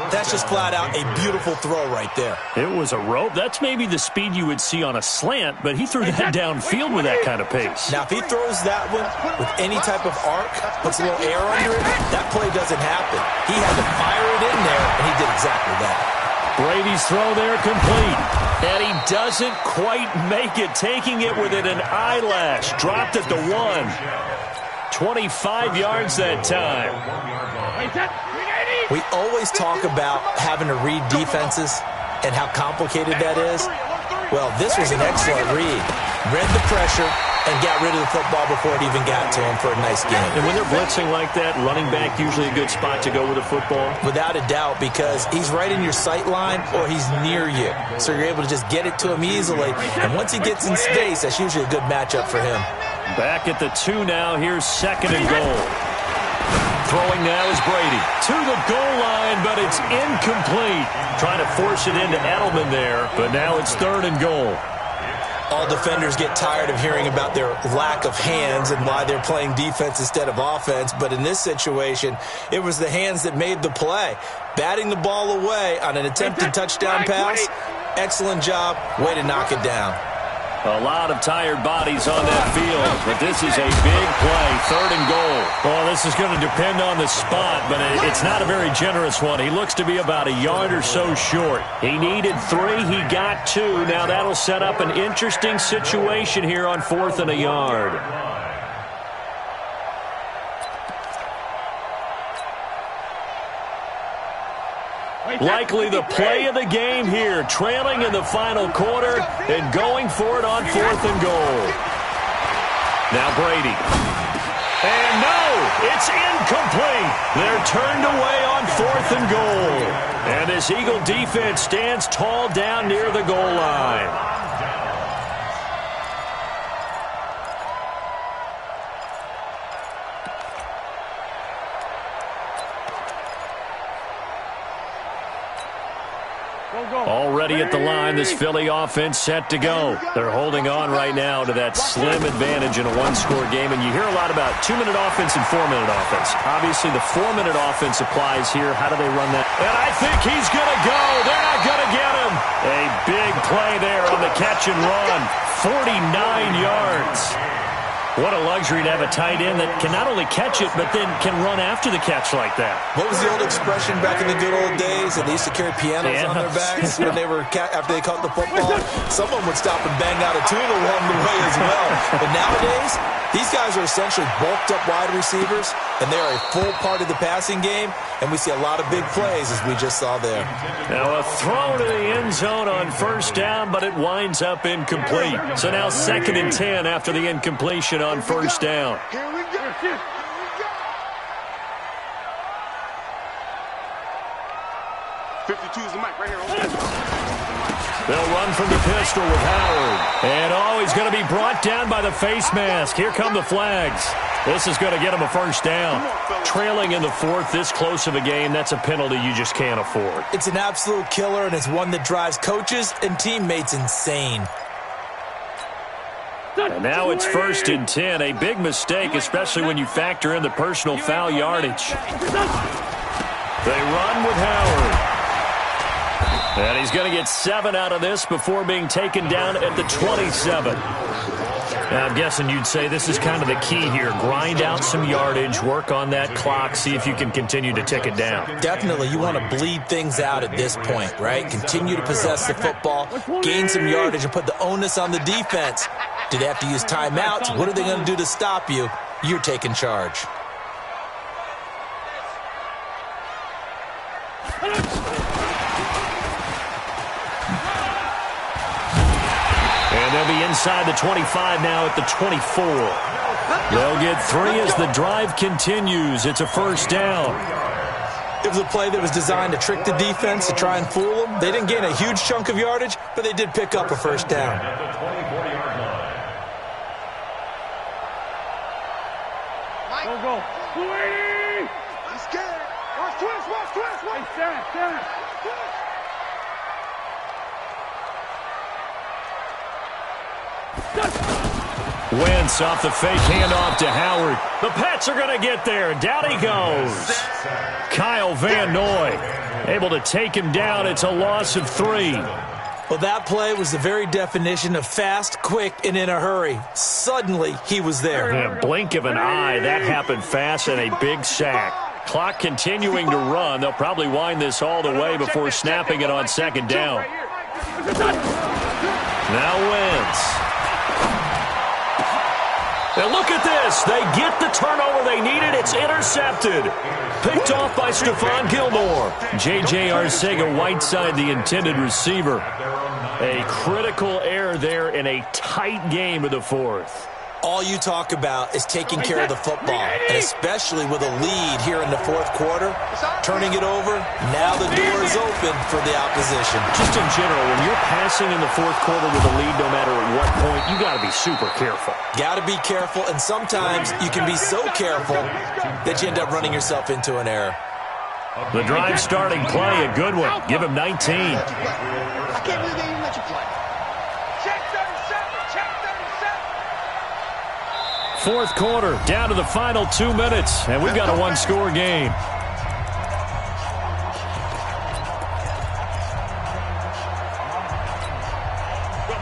E: That's just flat out a beautiful throw right there.
C: It was a rope. That's maybe the speed you would see on a slant, but he threw that downfield with that kind of pace.
E: Now, if he throws that one with any type of arc, puts a little air under it, that play doesn't happen. He had to fire it in there, and he did exactly that.
C: Brady's throw there complete. And he doesn't quite make it, taking it within an eyelash. Dropped at the 1. 25 yards that time.
E: We always talk about having to read defenses and how complicated that is. Well, this was an excellent read. Read the pressure and got rid of the football before it even got to him for a nice game.
C: And when they're blitzing like that, running back usually a good spot to go with the football?
E: Without a doubt, because he's right in your sight line or he's near you. So you're able to just get it to him easily. And once he gets in space, that's usually a good matchup for him.
C: Back at the 2 now. Here's second and goal. Throwing now is Brady to the goal line, but it's incomplete. Trying to force it into Edelman there, but now it's third and goal.
E: All defenders get tired of hearing about their lack of hands and why they're playing defense instead of offense, but in this situation, it was the hands that made the play. Batting the ball away on an attempted touchdown pass, excellent job, way to knock it down.
C: A lot of tired bodies on that field, but this is a big play, 3rd and goal. Well, this is going to depend on the spot, but it's not a very generous one. He looks to be about a yard or so short. He needed 3. He got 2. Now that'll set up an interesting situation here on 4th and a yard. Likely the play of the game here, trailing in the final quarter and going for it on 4th and goal. Now Brady. And no, it's incomplete. They're turned away on 4th and goal. And this Eagle defense stands tall down near the goal line. Already at the line, this Philly offense set to go. They're holding on right now to that slim advantage in a one-score game, and you hear a lot about 2-minute offense and 4-minute offense. Obviously, the 4-minute offense applies here. How do they run that? And I think he's going to go. They're not going to get him. A big play there on the catch and run. 49 yards. What a luxury to have a tight end that can not only catch it, but then can run after the catch like that.
E: What was the old expression back in the good old days? They used to carry pianos on their backs when they were after they caught the football. Someone would stop and bang out a tune along the way as well. But nowadays, these guys are essentially bulked up wide receivers, and they're a full part of the passing game, and we see a lot of big plays as we just saw there.
C: Now a throw to the end zone on 1st down, but it winds up incomplete. So now 2nd and 10 after the incompletion on 1st down.
B: Here we go. 52 is the mic right here.
C: They'll run from the pistol with Howard. And he's going to be brought down by the face mask. Here come the flags. This is going to get him a 1st down. Trailing in the 4th, this close of a game, that's a penalty you just can't afford.
E: It's an absolute killer, and it's one that drives coaches and teammates insane.
C: And now it's 1st and 10. A big mistake, especially when you factor in the personal foul yardage. They run with Howard. And he's going to get 7 out of this before being taken down at the 27. Now, I'm guessing you'd say this is kind of the key here. Grind out some yardage, work on that clock, see if you can continue to tick it down.
E: Definitely. You want to bleed things out at this point, right? Continue to possess the football, gain some yardage, and put the onus on the defense. Do they have to use timeouts? What are they going to do to stop you? You're taking charge.
C: And they'll be inside the 25 now at the 24. They'll get 3 as the drive continues. It's a 1st down.
E: It was a play that was designed to trick the defense, to try and fool them. They didn't gain a huge chunk of yardage, but they did pick up a 1st down.
A: Go. 280!
B: He's scared. Watch twist.
A: Hey, stand.
C: Wentz off the fake handoff to Howard. The Pats are going to get there. Down he goes. Kyle Van Noy able to take him down. It's a loss of 3.
E: Well, that play was the very definition of fast, quick, and in a hurry. Suddenly, he was there.
C: In a blink of an eye, that happened fast and a big sack. Clock continuing to run. They'll probably wind this all the way before snapping it on 2nd down. Now Wentz. And look at this. They get the turnover they needed. It's intercepted. Picked off by Stephon Gilmore. J.J. Arcega-Whiteside, the intended receiver. A critical error there in a tight game of the 4th.
E: All you talk about is taking care of the football, and especially with a lead here in the 4th quarter, turning it over, now the door is open for the opposition.
C: Just in general, when you're passing in the 4th quarter with a lead, no matter at what point, you got to be super careful.
E: Got to be careful, and sometimes you can be so careful that you end up running yourself into an error.
C: The drive starting play, a good one. Give him 19.
B: I can't believe they even let you play.
A: Check 37.
C: 4th quarter, down to the final 2 minutes, and we've got a 1-score game.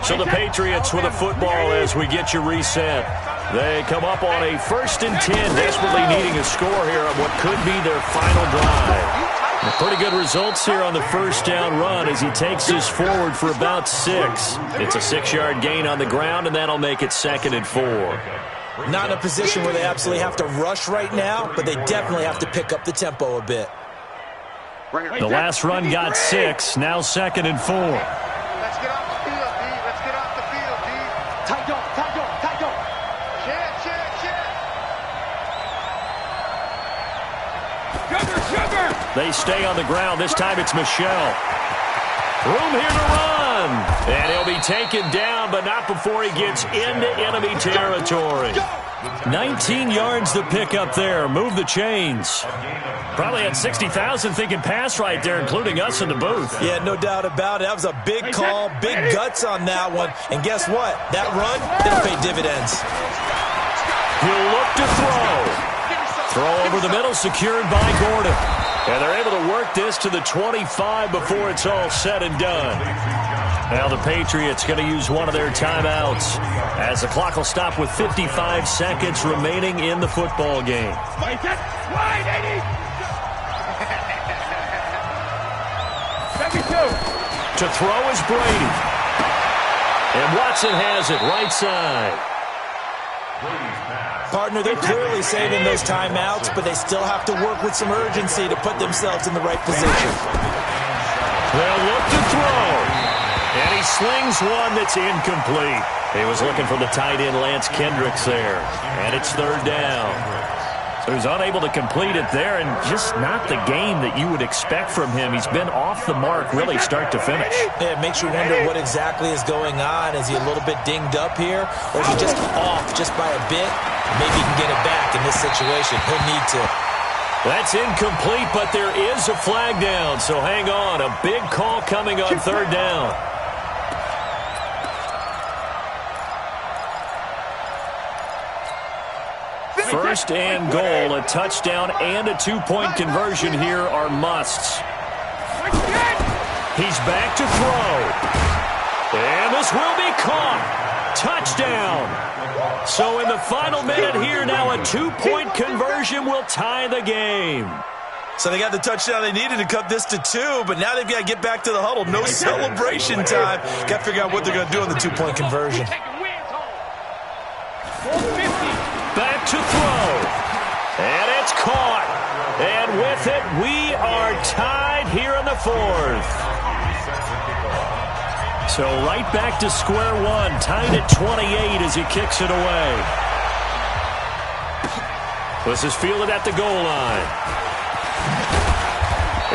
C: So the Patriots with a football as we get you reset. They come up on a 1st and 10, desperately needing a score here on what could be their final drive. Pretty good results here on the first down run as he takes this forward for about 6. It's a 6-yard gain on the ground, and that'll make it 2nd and 4.
E: Not in a position where they absolutely have to rush right now, but they definitely have to pick up the tempo a bit.
C: The last run got 6, now 2nd and 4.
B: Let's get off the field, D. Let's get off the field, D.
A: Tight dog, tight dog, tight dog.
B: Sugar.
C: They stay on the ground. This time it's Michelle. Room here to run. And he'll be taken down, but not before he gets into enemy territory. 19 yards to pick up there. Move the chains. Probably had 60,000 thinking pass right there, including us in the booth.
E: Yeah, no doubt about it. That was a big call, big guts on that one. And guess what? That run, it'll pay dividends.
C: He'll look to throw. Throw over the middle, secured by Gordon. And they're able to work this to the 25 before it's all said and done. Now the Patriots going to use one of their timeouts as the clock will stop with 55 seconds remaining in the football game. To throw is Brady. And Watson has it right side.
E: Partner, they're clearly saving those timeouts, but they still have to work with some urgency to put themselves in the right position.
C: They'll look to throw. And he slings one that's incomplete. He was looking for the tight end, Lance Kendricks, there. And it's 3rd down. So he's unable to complete it there, and just not the game that you would expect from him. He's been off the mark really start to finish.
E: Yeah, it makes you wonder what exactly is going on. Is he a little bit dinged up here, or is he just off just by a bit? Maybe he can get it back in this situation. He'll need to.
C: That's incomplete, but there is a flag down, so hang on. A big call coming on 3rd down. First and goal, a touchdown and a 2-point conversion here are musts. He's back to throw. And this will be caught. Touchdown. So in the final minute here now, a 2-point conversion will tie the game.
E: So they got the touchdown they needed to cut this to 2, but now they've got to get back to the huddle. No celebration time. Got to figure out what they're going to do on the 2-point conversion.
C: Back to throw. And it's caught. And with it, we are tied here in the 4th. So right back to square one, tied at 28 as he kicks it away. This is fielded at the goal line.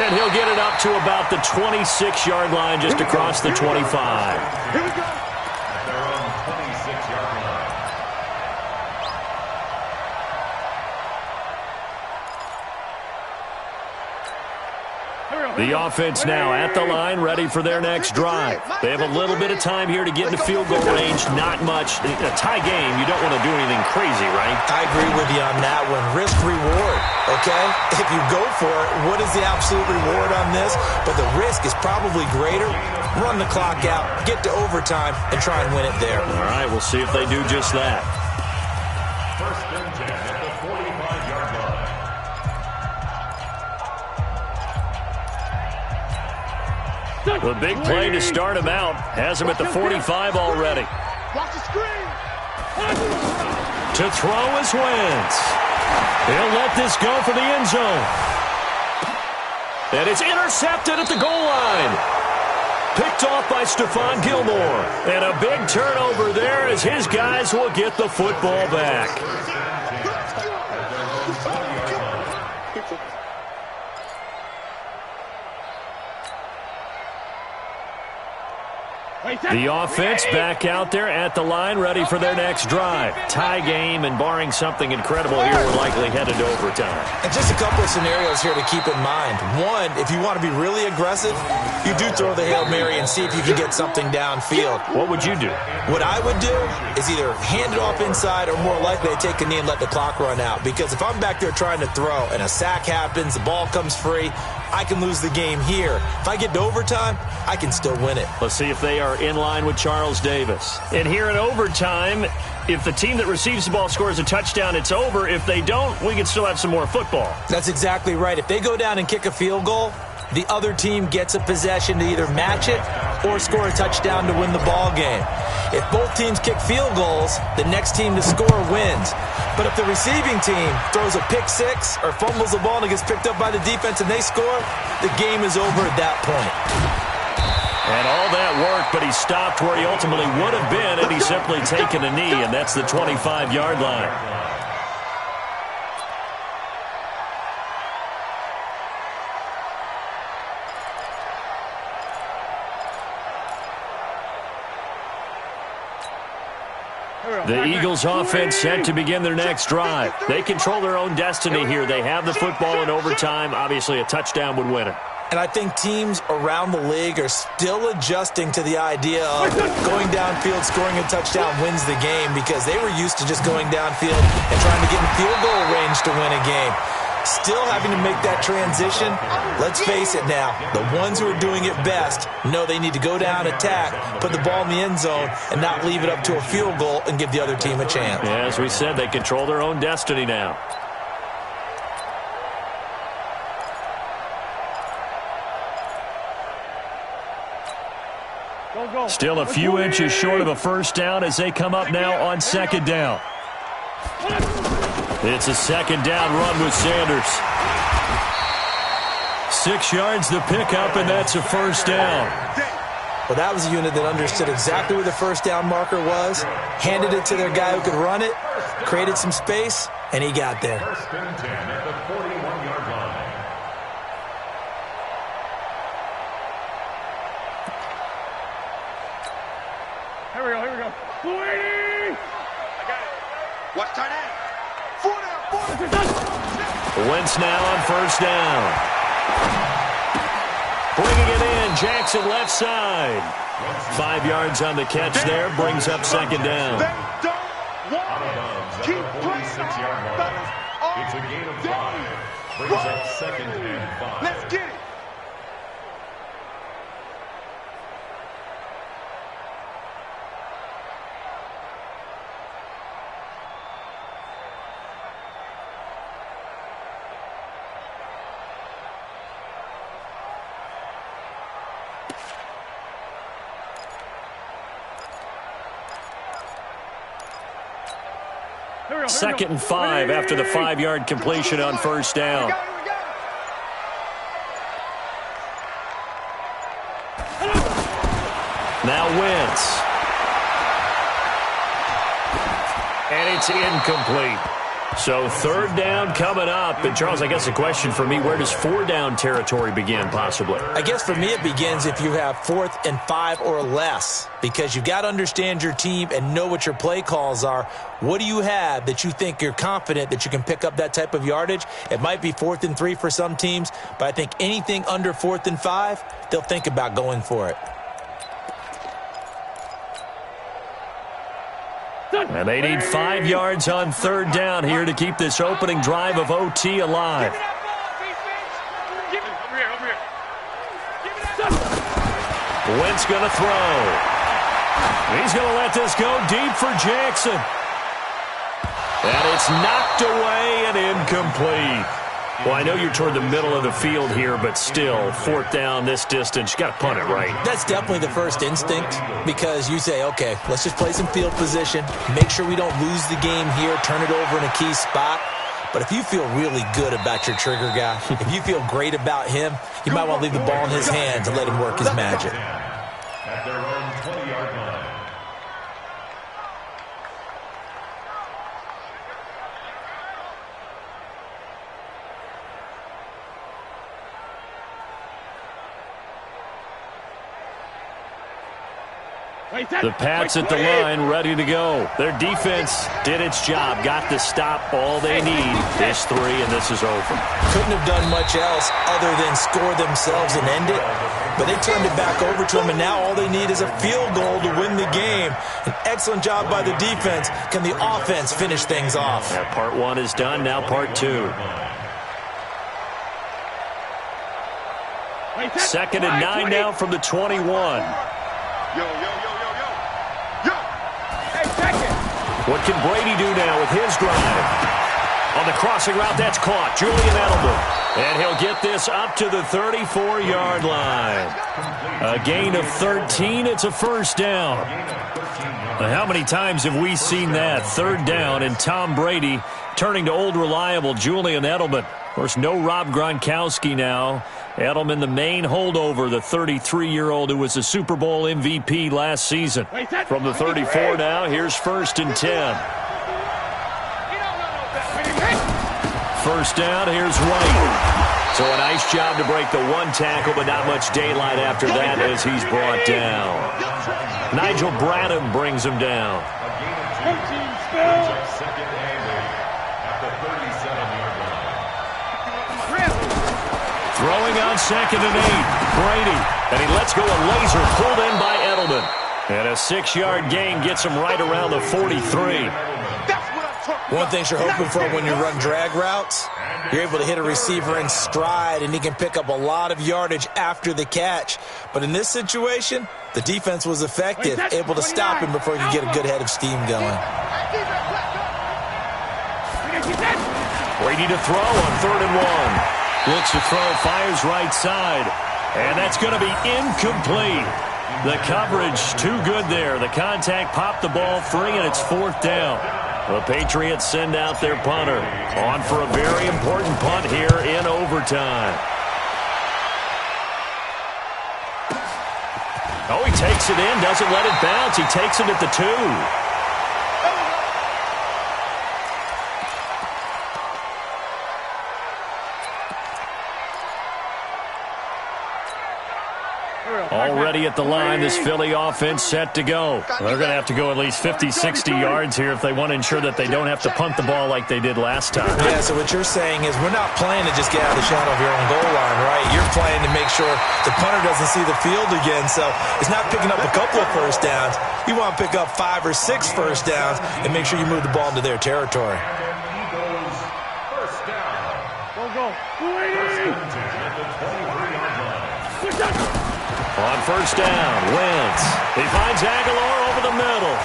C: And he'll get it up to about the 26-yard line, just across the 25.
B: Here we go.
C: The offense now at the line, ready for their next drive. They have a little bit of time here to get into field goal range. Not much. A tie game, you don't want to do anything crazy, right?
E: I agree with you on that one. Risk reward, okay? If you go for it, what is the absolute reward on this? But the risk is probably greater. Run the clock out, get to overtime, and try and win it there.
C: All right, we'll see if they do just that.
D: 1st and 10 at the 45-yard line.
C: The big play to start him out has him at the 45 already.
B: Watch the screen.
C: To throw is Wentz. He'll let this go for the end zone. And it's intercepted at the goal line. Picked off by Stephon Gilmore. And a big turnover there as his guys will get the football back. The offense back out there at the line, ready for their next drive. Tie game, and barring something incredible here, we're likely headed to overtime.
E: And just a couple of scenarios here to keep in mind. One, if you want to be really aggressive, you do throw the Hail Mary and see if you can get something downfield.
C: What would you do?
E: What I would do is either hand it off inside or more likely I take a knee and let the clock run out. Because if I'm back there trying to throw and a sack happens, the ball comes free, I can lose the game here. If I get to overtime, I can still win it.
C: Let's see if they are in line with Charles Davis. And here in overtime, if the team that receives the ball scores a touchdown, it's over. If they don't, we can still have some more football.
E: That's exactly right. If they go down and kick a field goal, the other team gets a possession to either match it or score a touchdown to win the ball game. If both teams kick field goals, the next team to score wins. But if the receiving team throws a pick six or fumbles the ball and it gets picked up by the defense and they score, the game is over at that point.
C: And all that work, but he stopped where he ultimately would have been, and he's simply taken a knee, and that's the 25-yard line. The Eagles offense set to begin their next drive. They control their own destiny here. They have the football in overtime. Obviously, a touchdown would win it.
E: And I think teams around the league are still adjusting to the idea of going downfield, scoring a touchdown wins the game, because they were used to just going downfield and trying to get in field goal range to win a game. Still having to make that transition. Let's face it now, the ones who are doing it best know they need to go down, attack, put the ball in the end zone, and not leave it up to a field goal and give the other team a chance.
C: Yeah, as we said, they control their own destiny now. Still a few inches short of a first down as they come up now on second down. It's a second down run with Sanders. 6 yards the pickup, and that's a first down.
E: Well, that was a unit that understood exactly where the first down marker was, handed it to their guy who could run it, created some space, and he got there.
D: First and 10 at the 41-yard line.
A: Here we go. Waiting! I got it. Watch tight end. 4 down.
C: Wentz now on first down. Bringing it in, Jackson left side. 5 yards on the catch there, brings up second down.
B: They don't want it. Keep playing.
D: It's a gain of 5. Brings up second and 5.
B: Let's get it.
C: Second and 5 after the 5-yard completion on first down. Now Wentz. And it's incomplete. So third down coming up. And Charles, I guess the question for me, where does 4 down territory begin possibly?
E: I guess for me it begins if you have 4th and 5 or less, because you've got to understand your team and know what your play calls are. What do you have that you think you're confident that you can pick up that type of yardage? It might be 4th and 3 for some teams, but I think anything under 4th and 5, they'll think about going for it.
C: And they need 5 yards on third down here to keep this opening drive of OT alive. Wentz going to throw. He's going to let this go deep for Jackson. And it's knocked away and incomplete. Well, I know you're toward the middle of the field here, but still, 4th down this distance, you got to punt it right.
E: That's definitely the first instinct, because you say, okay, let's just play some field position, make sure we don't lose the game here, turn it over in a key spot. But if you feel really good about your trigger guy, if you feel great about him, you might want to leave the ball in his hands and let him work his magic.
D: At their own 20-yard line.
C: The Pats at the line, ready to go. Their defense did its job, got the stop. All they need is 3, and this is over.
E: Couldn't have done much else other than score themselves and end it, but they turned it back over to them, and now all they need is a field goal to win the game. An excellent job by the defense. Can the offense finish things off?
C: Yeah, part 1 is done, now part 2. Second and 9 now from the 21.
B: Yo.
C: What can Brady do now with his drive? On the crossing route, that's caught. Julian Edelman. And he'll get this up to the 34-yard line. A gain of 13. It's a first down. How many times have we seen that? Third down, and Tom Brady turning to old reliable Julian Edelman. Of course, no Rob Gronkowski now. Edelman, the main holdover, the 33-year-old who was the Super Bowl MVP last season. From the 34 now, here's 1st and 10. First down, here's White. So a nice job to break the one tackle, but not much daylight after that as he's brought down. Nigel Bradham brings him down. Throwing on 2nd and 8. Brady. And he lets go a laser pulled in by Edelman. And a 6-yard gain gets him right around the 43.
E: One thing you're hoping for when you run drag routes, you're able to hit a receiver in stride, and he can pick up a lot of yardage after the catch. But in this situation, the defense was effective, able to stop him before he could get a good head of steam going.
C: Brady to throw on 3rd and 1. Looks to throw, fires right side. And that's going to be incomplete. The coverage too good there. The contact popped the ball free, and it's 4th down. The Patriots send out their punter. On for a very important punt here in overtime. Oh, he takes it in, doesn't let it bounce. He takes it at the 2. Already at the line, this Philly offense set to go. They're going to have to go at least 50, 60 yards here if they want to ensure that they don't have to punt the ball like they did last time.
E: Yeah, so what you're saying is we're not playing to just get out of the shadow of your own goal line, right? You're playing to make sure the punter doesn't see the field again, so it's not picking up a couple of first downs. You want to pick up 5 or 6 first downs and make sure you move the ball into their territory.
D: First down.
A: Go.
C: On first down, Wentz. He finds Aguilar over the middle.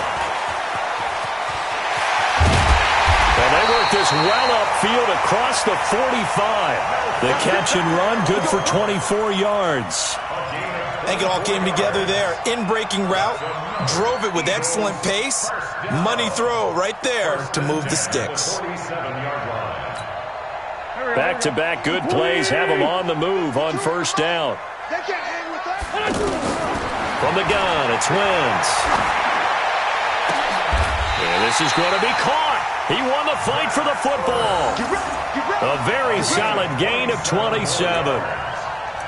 C: And they work this well upfield across the 45. The catch and run, good for 24 yards.
E: I think it all came together there. In-breaking route, drove it with excellent pace. Money throw right there to move the sticks.
C: Back-to-back good plays have him on the move on first down.
B: They can't hang with that.
C: From the gun, it's Wentz. And this is going to be caught. He won the fight for the football. A very solid gain of 27.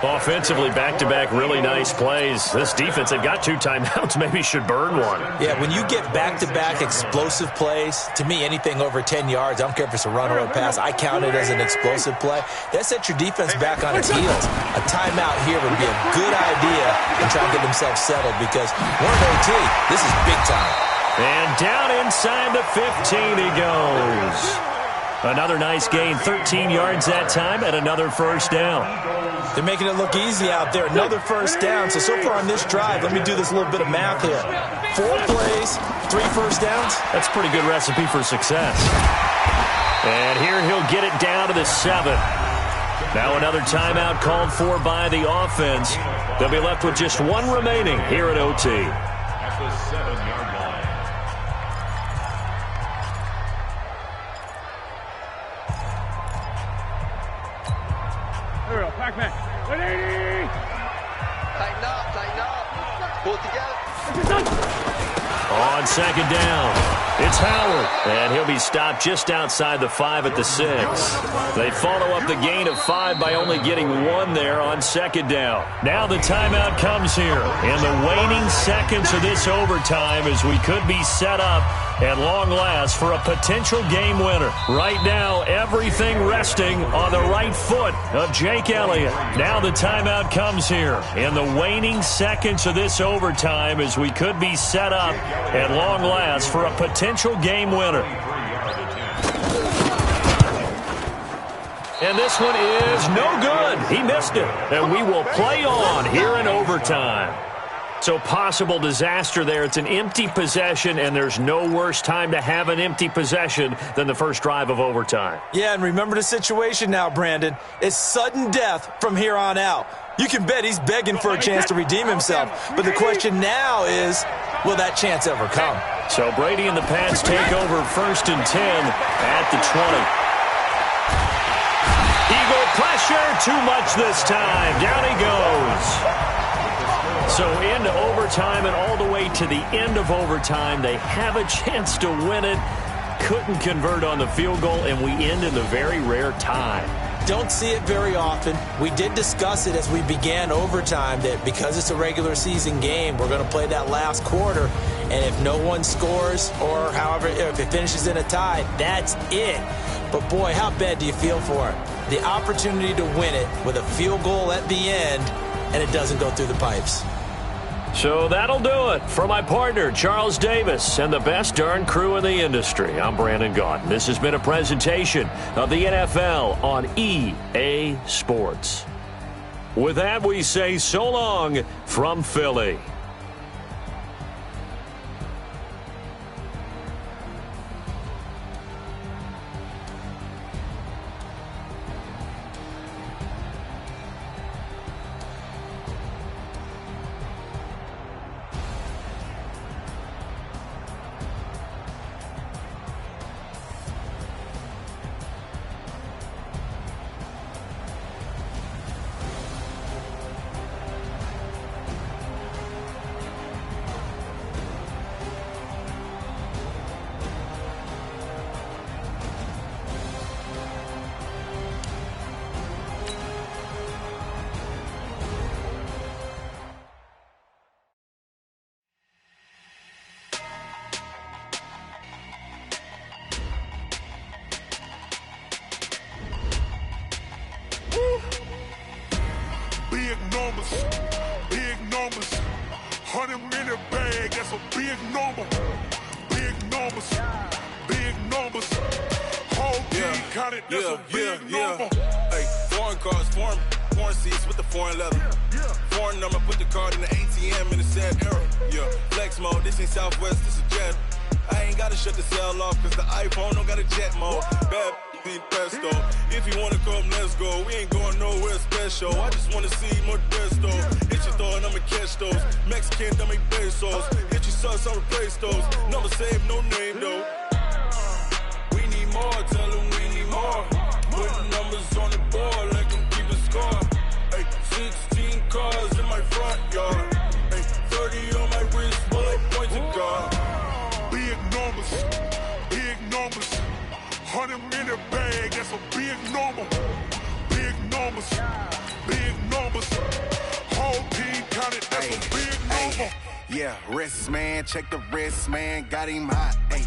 C: Offensively, back-to-back really nice plays. This defense had got 2 timeouts, maybe should burn one.
E: Yeah, when you get back-to-back explosive plays, to me, anything over 10 yards, I don't care if it's a run or a pass, I count it as an explosive play. That sets your defense back on its heels. A timeout here would be a good idea to try and get themselves settled because we're in OT. This is big time.
C: And down inside the 15 he goes. Another nice gain, 13 yards that time, and another first down.
E: They're making it look easy out there. Another first down. So far on this drive, let me do this little bit of math here. 4 plays, 3 first downs.
C: That's a pretty good recipe for success. And here he'll get it down to the 7. Now another timeout called for by the offense. They'll be left with just 1 remaining here at OT.
D: At the 7-yard line.
A: Here we go, Pac-Man. 180!
B: Tighten up. Pull it together.
C: On second down, it's Howard, and he'll be stopped just outside the 5 at the 6. They follow up the gain of 5 by only getting 1 there on second down. Now the timeout comes here in the waning seconds of this overtime as we could be set up at long last for a potential game winner. Right now, everything resting on the right foot of Jake Elliott. Now the timeout comes here in the waning seconds of this overtime as we could be set up at long last for a potential game winner. And this one is no good. He missed it. And we will play on here in overtime. So possible disaster there. It's an empty possession, and there's no worse time to have an empty possession than the first drive of overtime.
E: Yeah, and remember the situation now, Brandon. It's sudden death from here on out. You can bet he's begging for a chance to redeem himself. But the question now is, will that chance ever come?
C: So Brady and the Pats take over 1st and 10 at the 20. Eagle pressure, too much this time. Down he goes. So into overtime and all the way to the end of overtime, they have a chance to win it. Couldn't convert on the field goal, and we end in the very rare tie.
E: Don't see it very often. We did discuss it as we began overtime that because it's a regular season game, we're going to play that last quarter. And if no one scores or however, if it finishes in a tie, that's it. But boy, how bad do you feel for it? The opportunity to win it with a field goal at the end, and it doesn't go through the pipes.
C: So that'll do it. For my partner, Charles Davis, and the best darn crew in the industry, I'm Brandon Gaudin. This has been a presentation of the NFL on EA Sports. With that, we say so long from Philly.
A: Big numbers, 100-minute bag, that's a big number. Big numbers, whole team counted, that's a big number.
F: Hey, foreign cars, foreign seats with the foreign leather. Foreign number, put the card in the ATM in the sad era. Yeah, flex mode, this ain't Southwest, this is Jet. I ain't gotta shut the cell off, cause the iPhone don't got a jet mode. Bad need pesto. If you wanna come, let's go. We ain't going nowhere special. I just wanna see more desto. Hit your throw and I'ma catch those. Mexican, don't make pesos. Hit your sauce, I'll replace those. Number save, no name though. We need more, tell them we need more. Putting numbers on the board like I'm keeping score. Hey, 16 cars in my front yard. Hey, 30 on my wrist, bullet points of God.
A: Big numbers, 100-minute bag, that's a big number. Big numbers, whole team counted, that's a big number.
F: Yeah, wrist man, check the wrist man, got him hot. Ay,